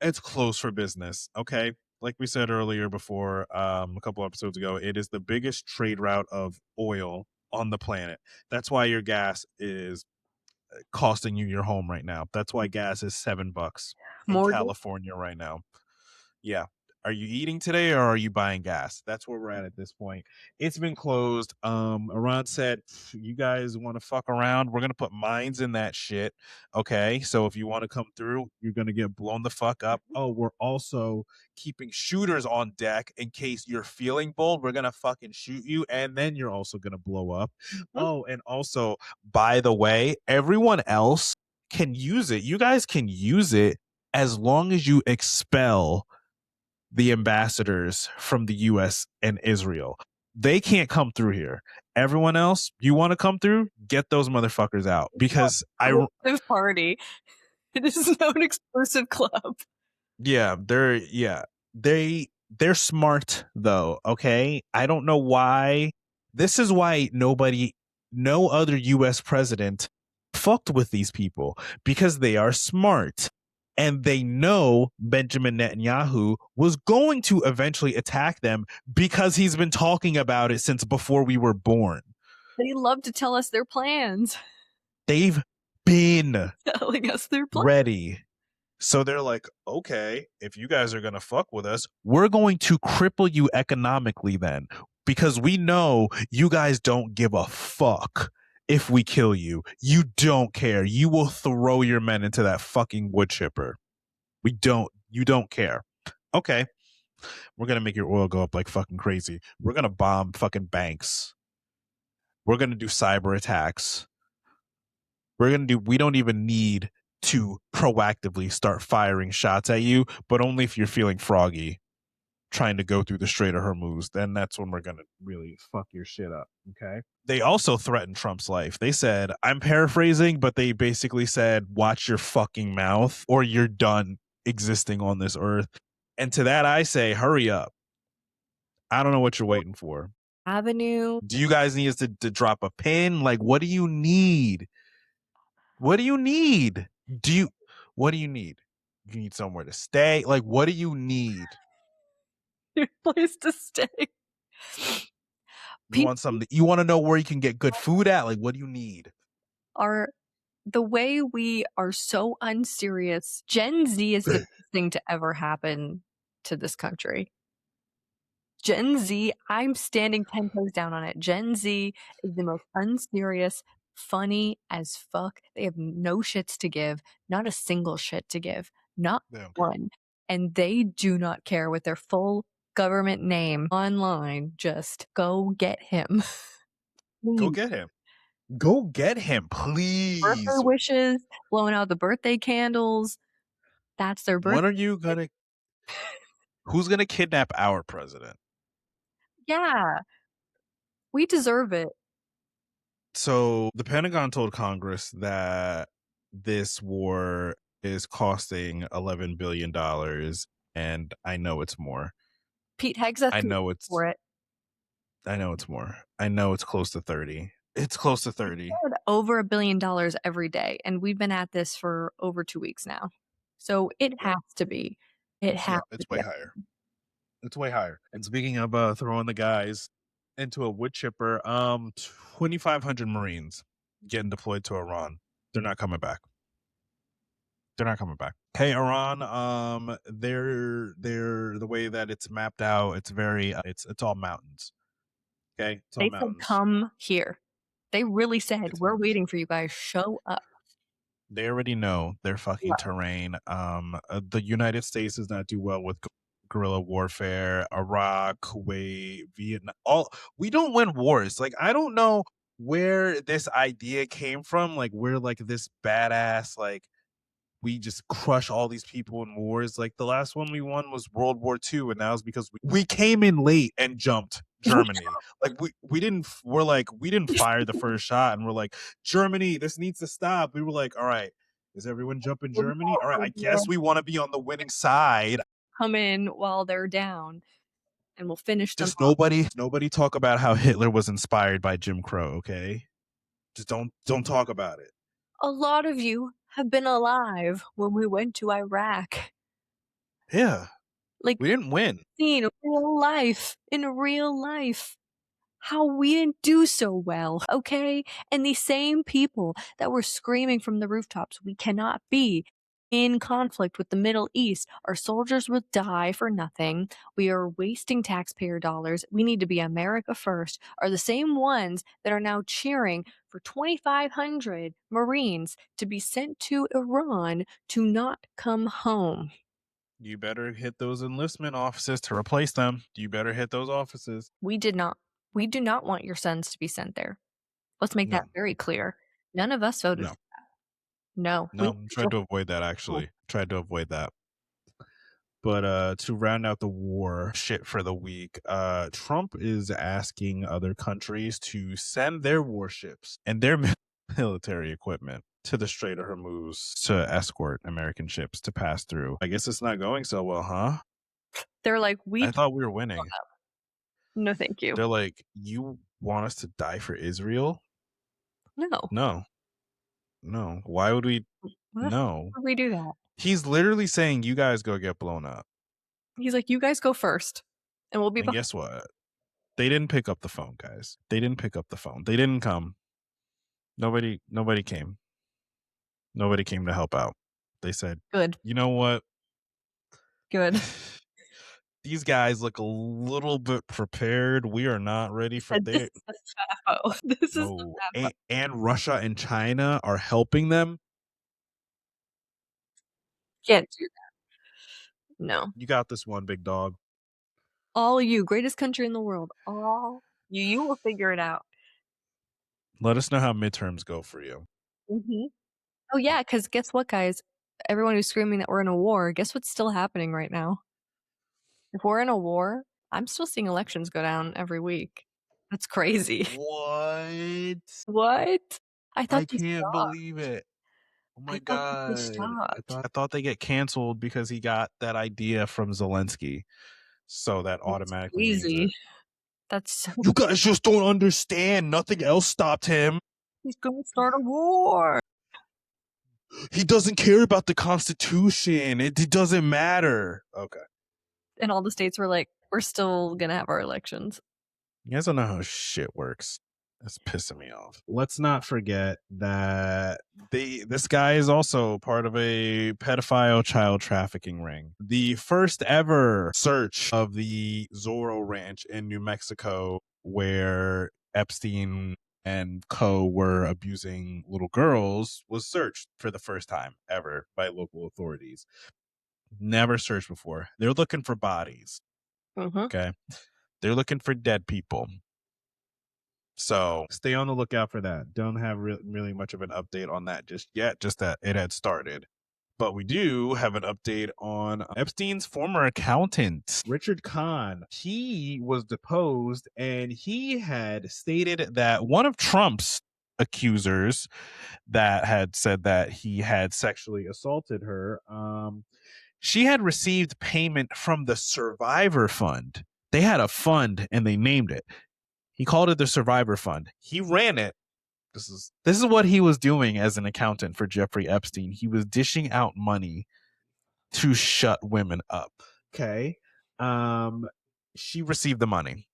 It's closed for business. Okay. Like we said earlier before, a couple episodes ago, it is the biggest trade route of oil on the planet. That's why your gas is costing you your home right now. That's why gas is $7 in California right now. Yeah. Are you eating today or are you buying gas? That's where we're at this point. It's been closed. Iran said, you guys want to fuck around? We're gonna put mines in that shit. Okay, so if you want to come through, you're gonna get blown the fuck up. Oh, we're also keeping shooters on deck in case you're feeling bold. We're gonna fucking shoot you, and then you're also gonna blow up. Oh, and also, by the way, everyone else can use it. You guys can use it as long as you expel the ambassadors from the US and Israel. They can't come through here. Everyone else, you want to come through? Get those motherfuckers out because Exclusive party. It is no exclusive club. They're smart though, okay? I don't know why. This is why no other US president fucked with these people because they are smart. And they know Benjamin Netanyahu was going to eventually attack them because he's been talking about it since before we were born. They love to tell us their plans. They've been telling us their plans. Ready. So they're like, okay, if you guys are going to fuck with us, we're going to cripple you economically then because we know you guys don't give a fuck if we kill you. You don't care. You will throw your men into that fucking wood chipper. You don't care. Okay. We're going to make your oil go up like fucking crazy. We're going to bomb fucking banks. We're going to do cyber attacks. We don't even need to proactively start firing shots at you, but only if you're feeling froggy trying to go through the Strait of Hormuz. Then that's when we're going to really fuck your shit up. Okay. They also threatened Trump's life. They said, I'm paraphrasing, but they basically said, watch your fucking mouth or you're done existing on this earth. And to that, I say, hurry up. I don't know what you're waiting for. Avenue. Do you guys need us to drop a pin? Like, what do you need? What do you need? What do you need? You need somewhere to stay? Like, what do you need? Your place to stay. You want something? You want to know where you can get good food at? Like, what do you need? The way we are so unserious. Gen Z is the best thing to ever happen to this country. Gen Z, I'm standing 10 toes down on it. Gen Z is the most unserious, funny as fuck. They have no shits to give, not a single shit to give, not one. And they do not care with their full government name online. Just go get him. Go get him. Go get him, please. Birthday wishes, blowing out the birthday candles. That's their birthday. When are you gonna? Who's gonna kidnap our president? Yeah, we deserve it. So the Pentagon told Congress that this war is costing $11 billion, and I know it's more. Pete Hegseth I know it's for it. I know it's more. I know it's close to 30. It's close to 30. Over $1 billion every day, and we've been at this for over 2 weeks now. So it has to be. It has. Yeah, it's way higher. It's way higher. And speaking of throwing the guys into a wood chipper, 2,500 Marines getting deployed to Iran. They're not coming back. They're not coming back. Hey, Iran, they're the way that it's mapped out, it's very it's all mountains. Okay? It's all They mountains. said, come here. They really said, we're waiting for you guys. Show up. They already know their fucking terrain. The United States does not do well with guerrilla warfare. Iraq, Kuwait, Vietnam. We don't win wars. Like, I don't know where this idea came from. Like, we're like this badass, like, we just crush all these people in wars. Like, the last one we won was World War II, and that was because we came in late and jumped Germany. Like, we didn't fire the first shot, and we're like, Germany, this needs to stop. We were like, all right, is everyone jumping Germany? All right, I guess we want to be on the winning side. Come in while they're down, and we'll finish them. Just nobody talk about how Hitler was inspired by Jim Crow, okay? Just don't talk about it. A lot of you have been alive when we went to Iraq. Yeah. Like, we didn't win. In real life, how we didn't do so well, okay? And these same people that were screaming from the rooftops, we cannot be in conflict with the Middle East. Our soldiers will die for nothing. We are wasting taxpayer dollars. We need to be America first, are the same ones that are now cheering for 2,500 Marines to be sent to Iran to not come home. You better hit those enlistment offices to replace them. You better hit those offices. We did not. We do not want your sons to be sent there. Let's make that No, very clear. None of us voted no, for that. No, we no. I'm trying to avoid that, oh, actually. Tried to avoid that. But to round out the war shit for the week, Trump is asking other countries to send their warships and their military equipment to the Strait of Hormuz to escort American ships to pass through. I guess it's not going so well, huh? they're like, we I thought we were winning. no, thank you. They're like, you want us to die for Israel? No. No, no. Why would we? Why No. would we do that? He's literally saying, you guys go get blown up. He's like, "You guys go first, and we'll be And behind." guess what? They didn't pick up the phone, guys. They didn't pick up the phone. They didn't come. Nobody came. Nobody came to help out. They said, Good, you know what? good. These guys look a little bit prepared. We are not ready for And this their is the FAFO. This is the no. FAFO. And Russia and China are helping them. Can't do that. No. You got this one, big dog. All you, greatest country in the world. All you. You will figure it out. Let us know how midterms go for you. Mhm. Oh, yeah, because guess what, guys? Everyone who's screaming that we're in a war, guess what's still happening right now? If we're in a war, I'm still seeing elections go down every week. That's crazy. What? What? I thought I they can't stopped. believe it. Oh my I thought that they god. stopped. I thought they get canceled because he got that idea from Zelensky. So that That's automatically means crazy. it. That's so You guys just don't understand. Nothing else stopped him. he's gonna start a war. He doesn't care about the Constitution. It doesn't matter. Okay. And all the states were like, we're still gonna have our elections. You guys don't know how shit works. That's pissing me off. Let's not forget that this guy is also part of a pedophile child trafficking ring. The first ever search of the Zorro Ranch in New Mexico, where Epstein and co were abusing little girls, was searched for the first time ever by local authorities. Never searched before. They're looking for bodies. Mm-hmm. Okay. They're looking for dead people. So stay on the lookout for that. Don't have really much of an update on that just yet, just that it had started. But we do have an update on Epstein's former accountant, Richard Kahn. He was deposed and he had stated that one of Trump's accusers that had said that he had sexually assaulted her, she had received payment from the Survivor Fund. They had a fund and they named it. He called it the Survivor Fund. He ran it. This is what he was doing as an accountant for Jeffrey Epstein. He was dishing out money to shut women up. Okay. She received the money.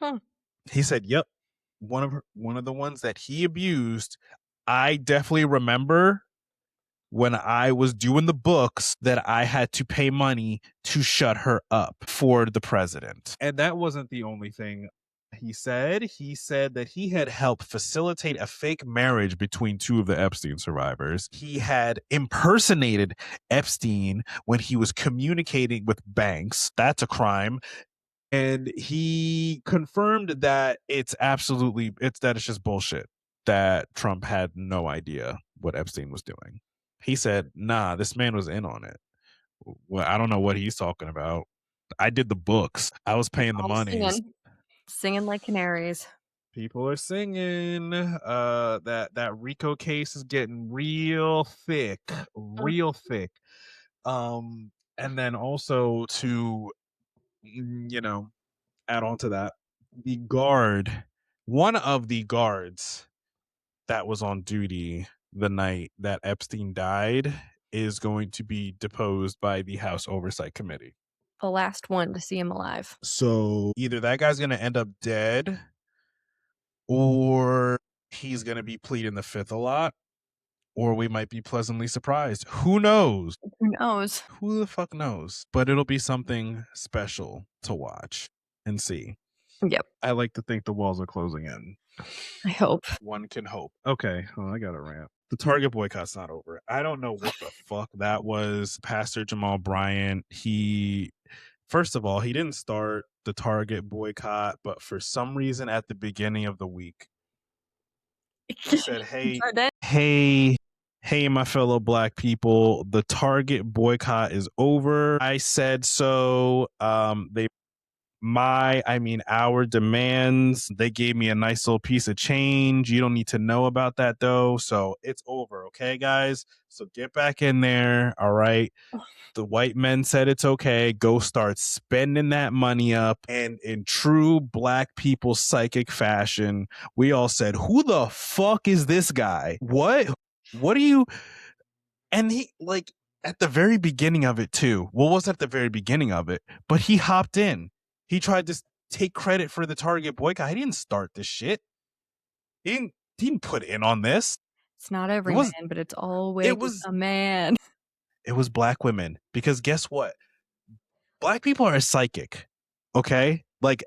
Huh. He said, "Yep, one of the ones that he abused. I definitely remember when I was doing the books that I had to pay money to shut her up for the president." And that wasn't the only thing he said. He said that he had helped facilitate a fake marriage between two of the Epstein survivors. He had impersonated Epstein when he was communicating with banks. That's a crime. And he confirmed that it's just bullshit, that Trump had no idea what Epstein was doing. He said, nah, this man was in on it. Well, I don't know what he's talking about. I did the books. I was paying the All monies. singing like canaries. People are singing. That Rico case is getting real thick, real thick. And then also to add on to that, one of the guards that was on duty the night that Epstein died is going to be deposed by the House Oversight Committee. The last one to see him alive. So either that guy's going to end up dead or he's going to be pleading the fifth a lot, Or we might be pleasantly surprised. Who knows? Who knows? Who the fuck knows? But it'll be something special to watch and see. Yep. I like to think the walls are closing in. I hope. One can hope. Okay. Oh, I got a rant. The Target boycott's not over. I don't know what the fuck that was. Pastor Jamal Bryant, first of all, he didn't start the Target boycott, but for some reason at the beginning of the week, he said, hey, my fellow black people, the Target boycott is over. I said so. Our demands, they gave me a nice little piece of change. You don't need to know about that though. So it's over. Okay, guys. So get back in there. All right. The white men said it's okay. Go start spending that money up. And in true black people psychic fashion, we all said, who the fuck is this guy? What are you? And he, like, at the very beginning of it too. Well, wasn't at the very beginning of it, but he hopped in. He tried to take credit for the Target boycott. He didn't start this shit. He didn't put in on this. It's not every man, but it's always a man. It was black women. Because guess what? Black people are psychic. Okay? Like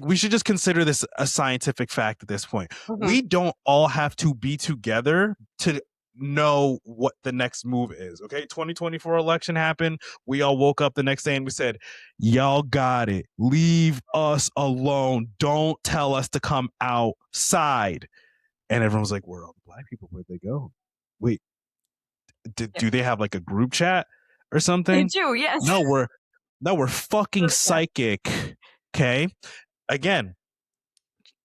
we should just consider this a scientific fact at this point. Mm-hmm. We don't all have to be together to know what the next move is. Okay, 2024 election happened. We all woke up the next day and we said, y'all got it. Leave us alone. Don't tell us to come outside. And everyone was like, where are all the black people? Where'd they go? Wait, do they have like a group chat or something? They do, yes. No, we're fucking psychic. Okay, again,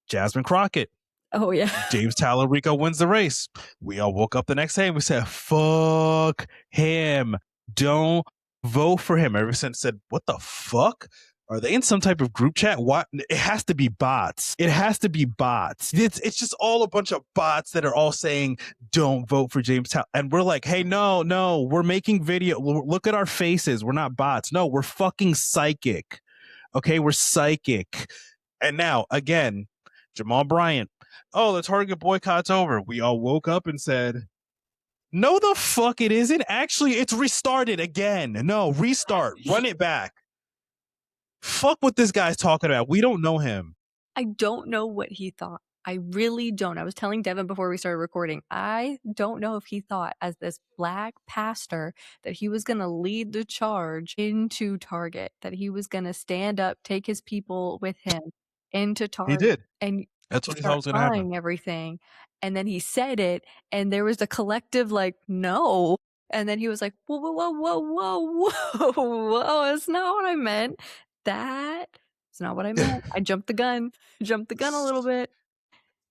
Jasmine Crockett. Oh, yeah. James Tallarico wins the race. We all woke up the next day and we said, fuck him. Don't vote for him. Everyone said, what the fuck? Are they in some type of group chat? What? It has to be bots. It has to be bots. It's just all a bunch of bots that are all saying, don't vote for James Tallarico. And we're like, hey, no, we're making video. Look at our faces. We're not bots. No, we're fucking psychic. Okay, we're psychic. And now, again, Jamal Bryant. Oh, the Target boycott's over. We all woke up and said, no, the fuck it isn't. Actually, it's restarted again. No, restart. Run it back. Fuck what this guy's talking about. We don't know him. I don't know what he thought. I really don't. I was telling Devin before we started recording, I don't know if he thought as this black pastor that he was going to lead the charge into Target, that he was going to stand up, take his people with him into Target. He did. And that's what he thought was going to happen. Everything. And then he said it, and there was a collective like, no. And then he was like, whoa, that's not what I meant. That's not what I meant. I jumped the gun a little bit.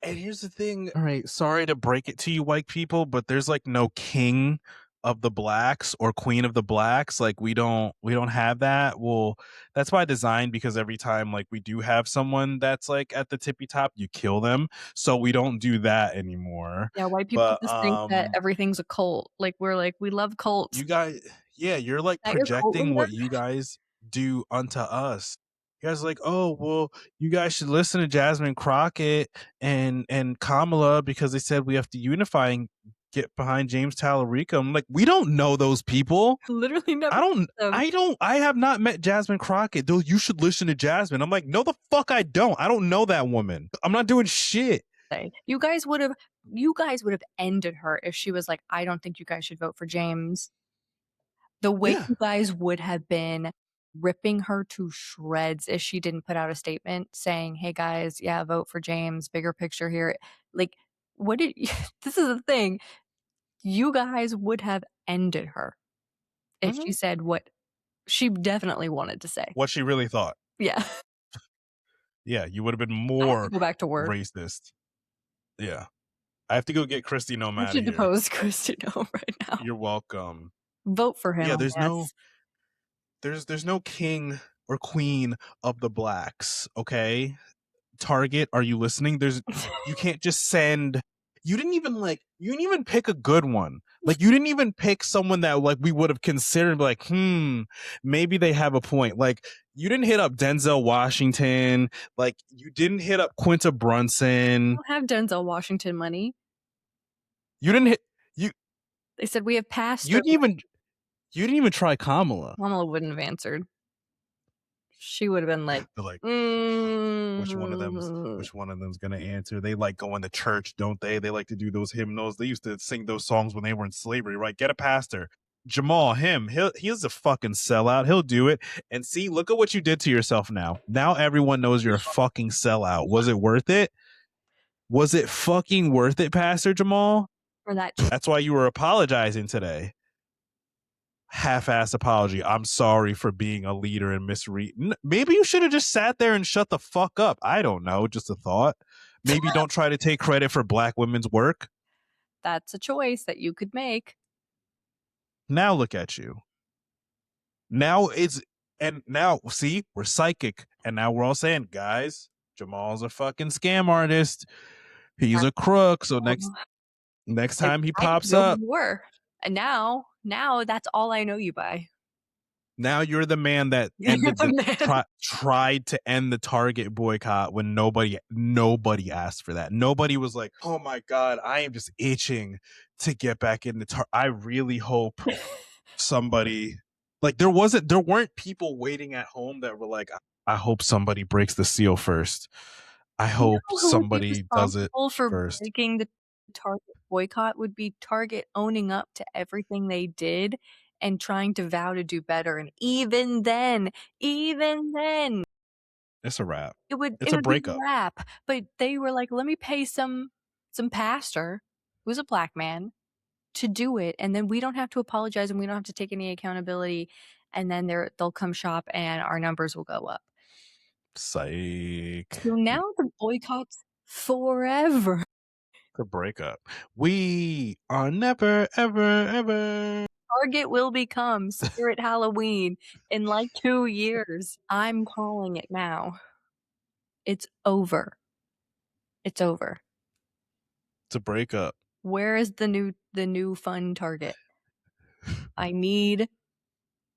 And here's the thing. All right, sorry to break it to you, white people, but there's like no king of the blacks or queen of the blacks. Like we don't have that. Well, that's by design, because every time like we do have someone that's like at the tippy top, you kill them. So we don't do that anymore. Yeah, white people just think that everything's a cult. Like we're like, we love cults. You guys, yeah, you're like projecting what you guys do unto us. You guys are like, oh, well, you guys should listen to Jasmine Crockett and Kamala because they said we have to unify and get behind James Tallarico. I'm like, we don't know those people. Literally never. I have not met Jasmine Crockett. Though you should listen to Jasmine. I'm like, no, the fuck I don't. I don't know that woman. I'm not doing shit. You guys would have ended her if she was like, I don't think you guys should vote for James. The way you guys would have been ripping her to shreds if she didn't put out a statement saying, hey guys, yeah, vote for James, bigger picture here. Like, this is the thing. You guys would have ended her if she said what she definitely wanted to say. What she really thought. Yeah. Yeah, you would have been more go back to work. Racist. Yeah. I have to go get Kristi Noem out of here. You should depose Kristi Noem right now. You're welcome. Vote for him. Yeah, there's no king or queen of the blacks, okay? Target, are you listening? You can't just send. You didn't even pick a good one. Like you didn't even pick someone that like we would have considered like, maybe they have a point. Like you didn't hit up Denzel Washington. Like you didn't hit up Quinta Brunson. I don't have Denzel Washington money. You didn't hit They said, "We have passed You the" didn't even try Kamala. Kamala wouldn't have answered. She would have been like, They're like, which "Mm." one of them's gonna answer? They like going to church, don't they? They like to do those hymnals. They used to sing those songs when they were in slavery, right? Get a pastor. Jamal, he's a fucking sellout. He'll do it. And see, look at what you did to yourself now. Now everyone knows you're a fucking sellout. Was it worth it? Was it fucking worth it, Pastor Jamal? For that That's why you were apologizing today. Half-ass apology. I'm sorry for being a leader and misreading. Maybe you should have just sat there and shut the fuck up. I don't know. Just a thought. Maybe don't try to take credit for Black women's work. That's a choice that you could make. Now look at you. Now see, we're psychic. And now we're all saying, guys, Jamal's a fucking scam artist. He's a crook. So next time he I didn't pops know who up, you were. And now that's all I know you by. now you're the man that You're ended the man. tried to end the Target boycott when nobody asked for that. Nobody was like, "Oh my god, I am just itching to get back in the Target." I really hope somebody like there weren't people waiting at home that were like, "I hope somebody breaks the seal first. I You hope know who would be somebody does it responsible for first." breaking the Target boycott would be Target owning up to everything they did and trying to vow to do better. And even then, It's a wrap. it would It's a be a breakup. wrap. But they were like, let me pay some pastor who's a black man to do it, and then we don't have to apologize and we don't have to take any accountability, and then they'll come shop and our numbers will go up. Psych. So now the boycott's forever. The breakup. We are never, ever, ever. Target will become Spirit Halloween in like 2 years. I'm calling it now. It's over. It's over. It's a breakup. Where is the new fun Target? I need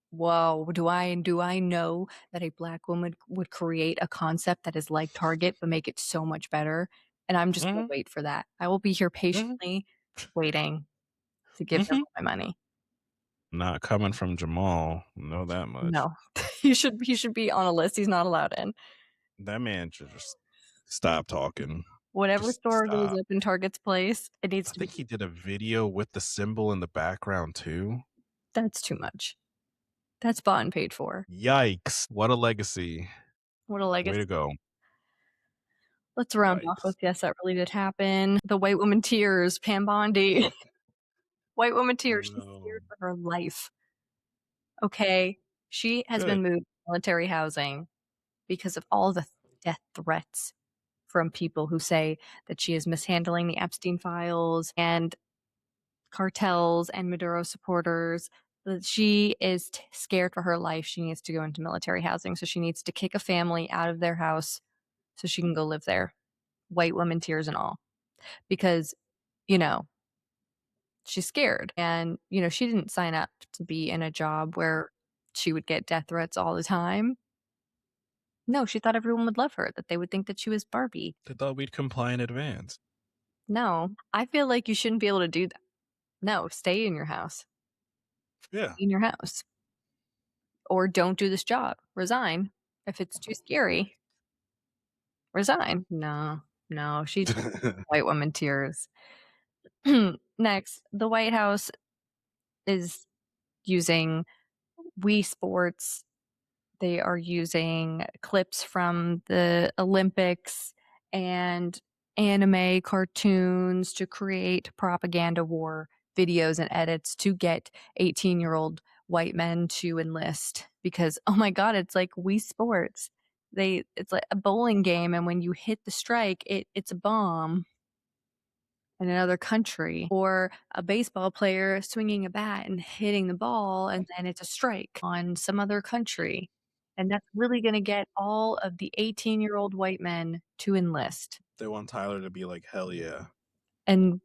Whoa, do I know that a black woman would create a concept that is like Target but make it so much better? And I'm just gonna Mm-hmm. wait for that. I will be here Mm-hmm. patiently waiting to give them Mm-hmm. all my money. Not coming from Jamal. Know that much. No. He should be on a list. He's not allowed in. That man should just stop talking. Whatever Just store goes stop. up in Target's place, it needs I to be think he did a video with the symbol in the background too. that's too much. That's bought and paid for. Yikes. What a legacy. What a Way legacy. to go. Let's round off Yikes. with yes, that really did happen. The white woman tears, Pam Bondi. White woman tears. She's No. scared for her life. Okay. She has Good. been moved to military housing because of all the death threats from people who say that she is mishandling the Epstein files and cartels and Maduro supporters. That she is scared for her life. She needs to go into military housing. So she needs to kick a family out of their house so she can go live there. White woman tears and all. Because, you know, she's scared. And, she didn't sign up to be in a job where she would get death threats all the time. No, she thought everyone would love her, that they would think that she was Barbie. They thought we'd comply in advance. No, I feel like you shouldn't be able to do that. No, stay in your house. Yeah. In your house. Or don't do this job. Resign. If it's too scary, resign. No, she's white woman tears. Next, the White House is using Wii Sports. They are using clips from the Olympics and anime cartoons to create propaganda war videos and edits to get 18-year-old white men to enlist because oh my god, it's like Wii Sports. It's like a bowling game, and when you hit the strike, it's a bomb in another country, or a baseball player swinging a bat and hitting the ball, and then it's a strike on some other country. And that's really going to get all of the 18-year-old white men to enlist. They want Tyler to be like, hell yeah. And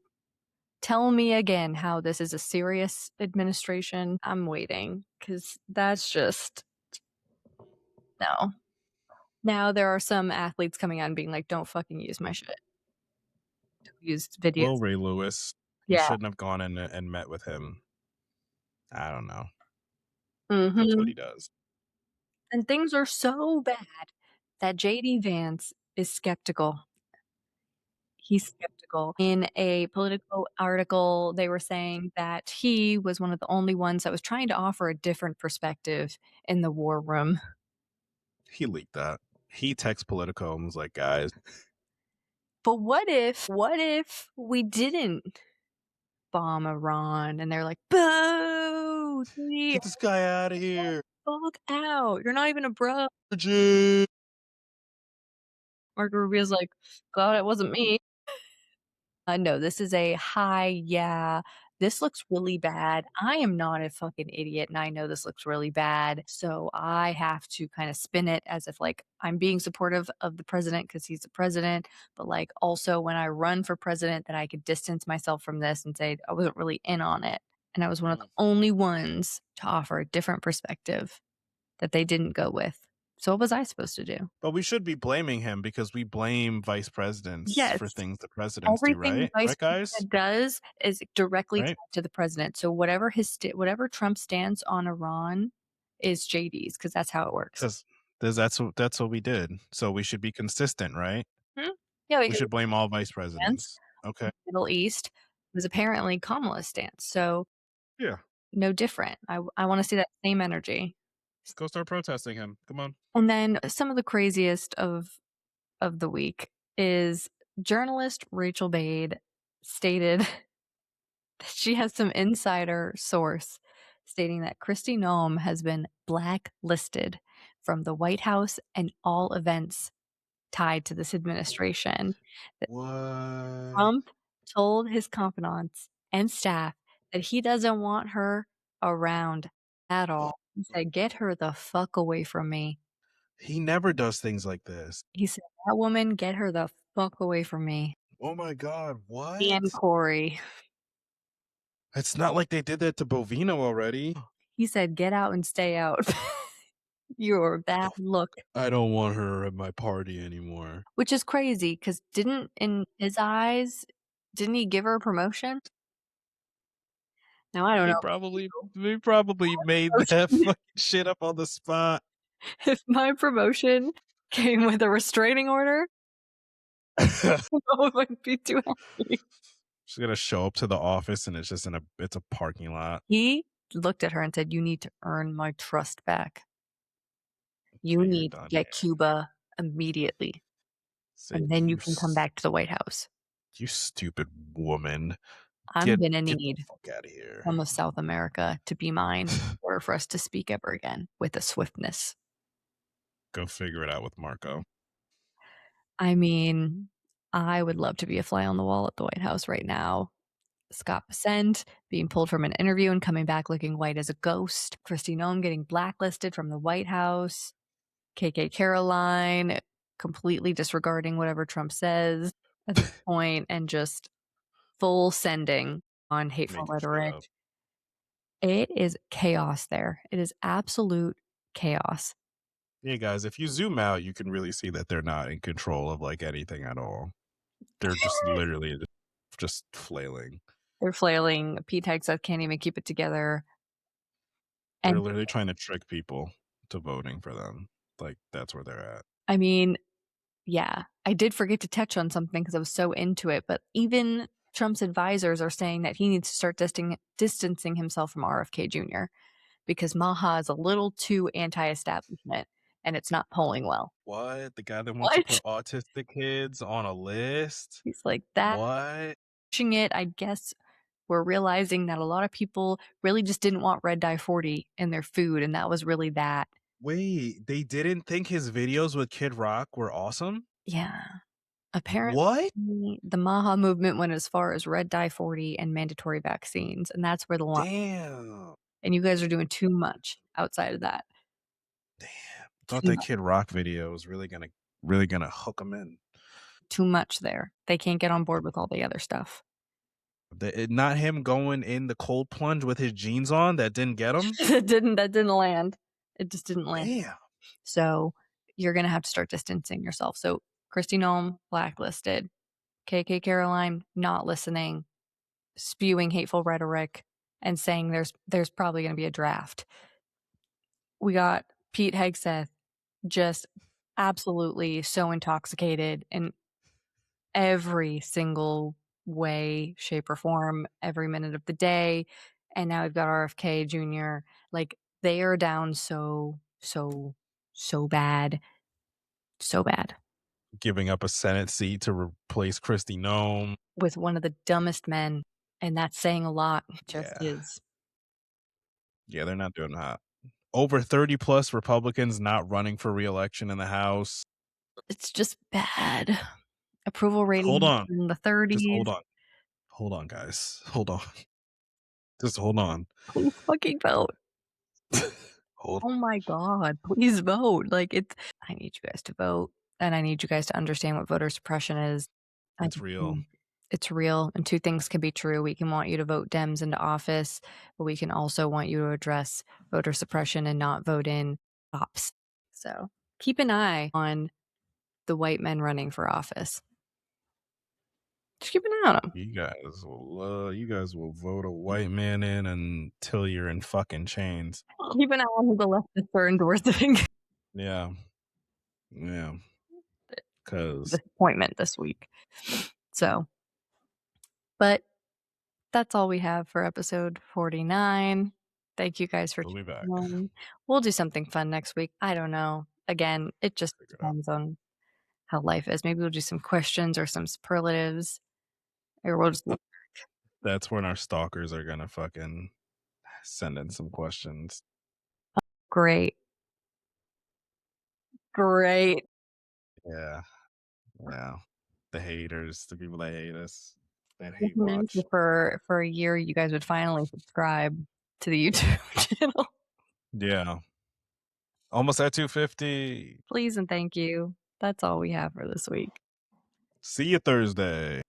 tell me again how this is a serious administration. I'm waiting because that's just no. Now there are some athletes coming out and being like, don't fucking use my shit. Don't use videos. Well, Ray Lewis. You Yeah. shouldn't have gone in and met with him. I don't know. That's what he Mhm. does. And things are so bad that JD Vance is skeptical. He's skeptical. In a Politico article, they were saying that he was one of the only ones that was trying to offer a different perspective in the war room. He leaked that. He texts Politico and was like, "Guys, But what if we didn't bomb Iran? And they're like, "Boo! JD, get this guy out of here." fuck out. You're not even a bro." Legit. Marco Rubio's like, "Glad it wasn't me." No, this is a hi, yeah, this looks really bad. I am not a fucking idiot, and I know this looks really bad, so I have to kinda spin it as if, like, I'm being supportive of the president because he's the president, but, like, also when I run for president, that I could distance myself from this and say I wasn't really in on it, and I was one of the only ones to offer a different perspective that they didn't go with. So what was I supposed to do? But we should be blaming him because we blame vice presidents for Yes. things the presidents do, Everything the right? vice Right, guys? president does is directly Right? tied to the president. So whatever Trump stands on Iran is JD's, because that's how it works. Because that's what we did. So we should be consistent, right? Mhm. Yeah, We because should blame all vice stance presidents. Okay. in the Middle East was apparently Kamala's stance, so Yeah. no different. I wanna see that same energy. Go start protesting him. Come on. And then some of the craziest of the week is journalist Rachel Bade stated she has some insider source stating that Kristi Noem has been blacklisted from the White House and all events tied to this administration. That What? Trump told his confidants and staff that he doesn't want her around at all. He said, "Get her the fuck away from me." He never does things like this. He said, "That woman, get her the fuck away from me." Oh my god, And what? Corey. It's not like they did that to Bovino already. He said, "Get out and stay out." You're bad look. I don't want her at my party anymore. Which is crazy, because didn't in his eyes, didn't he give her a promotion? Now I don't know He probably made about that you. fucking shit up on the spot. If my promotion came with a restraining order, I wouldn't be too happy. She's gonna show up to the office and it's a parking lot. He looked at her and said, "You need to earn my trust back. You Okay, you're need to done get here. Cuba immediately, Say and then you can come back to the White House. you stupid woman. I'm Get gonna get the need fuck out of here. some of South America to be mine in order for us to speak ever again with a swiftness." Go figure it out with Marco. I mean, I would love to be a fly on the wall at the White House right now. Scott Bessent being pulled from an interview and coming back looking white as a ghost. Kristi Noem getting blacklisted from the White House. KK Caroline completely disregarding whatever Trump says at this point and just full sending on hateful Making shit rhetoric. up. It is chaos there. It is absolute chaos. Yeah, guys, if you zoom out, you can really see that they're not in control of like anything at all. They're just literally just flailing. They're flailing. Pete Hegseth can't even keep it together. They're And literally trying to trick people to voting for them. Like that's where they're at. I mean, yeah, I did forget to touch on something because I was so into it, but even Trump's advisors are saying that he needs to start distancing himself from RFK Jr. because Maha is a little too anti-establishment and it's not polling well. What? The guy that wants to What? put autistic kids on a list? He's like, that What? pushing it, I guess we're realizing that a lot of people really just didn't want red dye 40 in their food, and that was really that. Wait, they didn't think his videos with Kid Rock were awesome? Yeah. Apparently, What? the Maha movement went as far as red dye 40 and mandatory vaccines, and that's where the line. Damn. And you guys are doing too much outside of that. Damn. Thought Too that much. Kid Rock video was really gonna hook him in. Too much there. They can't get on board with all the other stuff. Not him going in the cold plunge with his jeans on that didn't get him? That didn't land. It just didn't land. Damn. So you're gonna have to start distancing yourself. So Kristi Noem, blacklisted. KK Caroline, not listening. spewing hateful rhetoric and saying there's probably going to be a draft. We got Pete Hegseth just absolutely so intoxicated in every single way, shape, or form, every minute of the day. And now we've got RFK Jr. Like, they are down so bad. So bad. Giving up a Senate seat to replace Kristi Noem. With one of the dumbest men, and that's saying a lot. Just Yeah. is. Yeah, they're not doing hot. Over 30 plus Republicans not running for re-election in the House. It's just bad. Approval rating Hold on. in the Just 30s. hold on. Hold on, guys. Hold on. Just hold on. Please fucking vote. Hold. Oh my god, please vote. Like, I need you guys to vote, and I need you guys to understand what voter suppression is. It's real. It's real, and two things can be true. We can want you to vote Dems into office, but we can also want you to address voter suppression and not vote in cops. So keep an eye on the white men running for office. Just keep an eye on them. You guys will vote a white man in until you're in fucking chains. Keep an eye on who the leftists are endorsing. Yeah. Yeah. Because Disappointment this week. So, but that's all we have for episode 49. Thank you guys for we'll be back. tuning in. We'll do something fun next week. I don't know. Again, it just depends on how life is. Maybe we'll do some questions or some superlatives. Or we'll just That's when our stalkers are gonna fucking send in some questions. Great. Yeah. Yeah. The haters, the people that hate us, that hate Recommend watch. for a year you guys would finally subscribe to the YouTube channel. Yeah. Almost at 250. Please and thank you. That's all we have for this week. See you Thursday.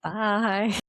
Bye.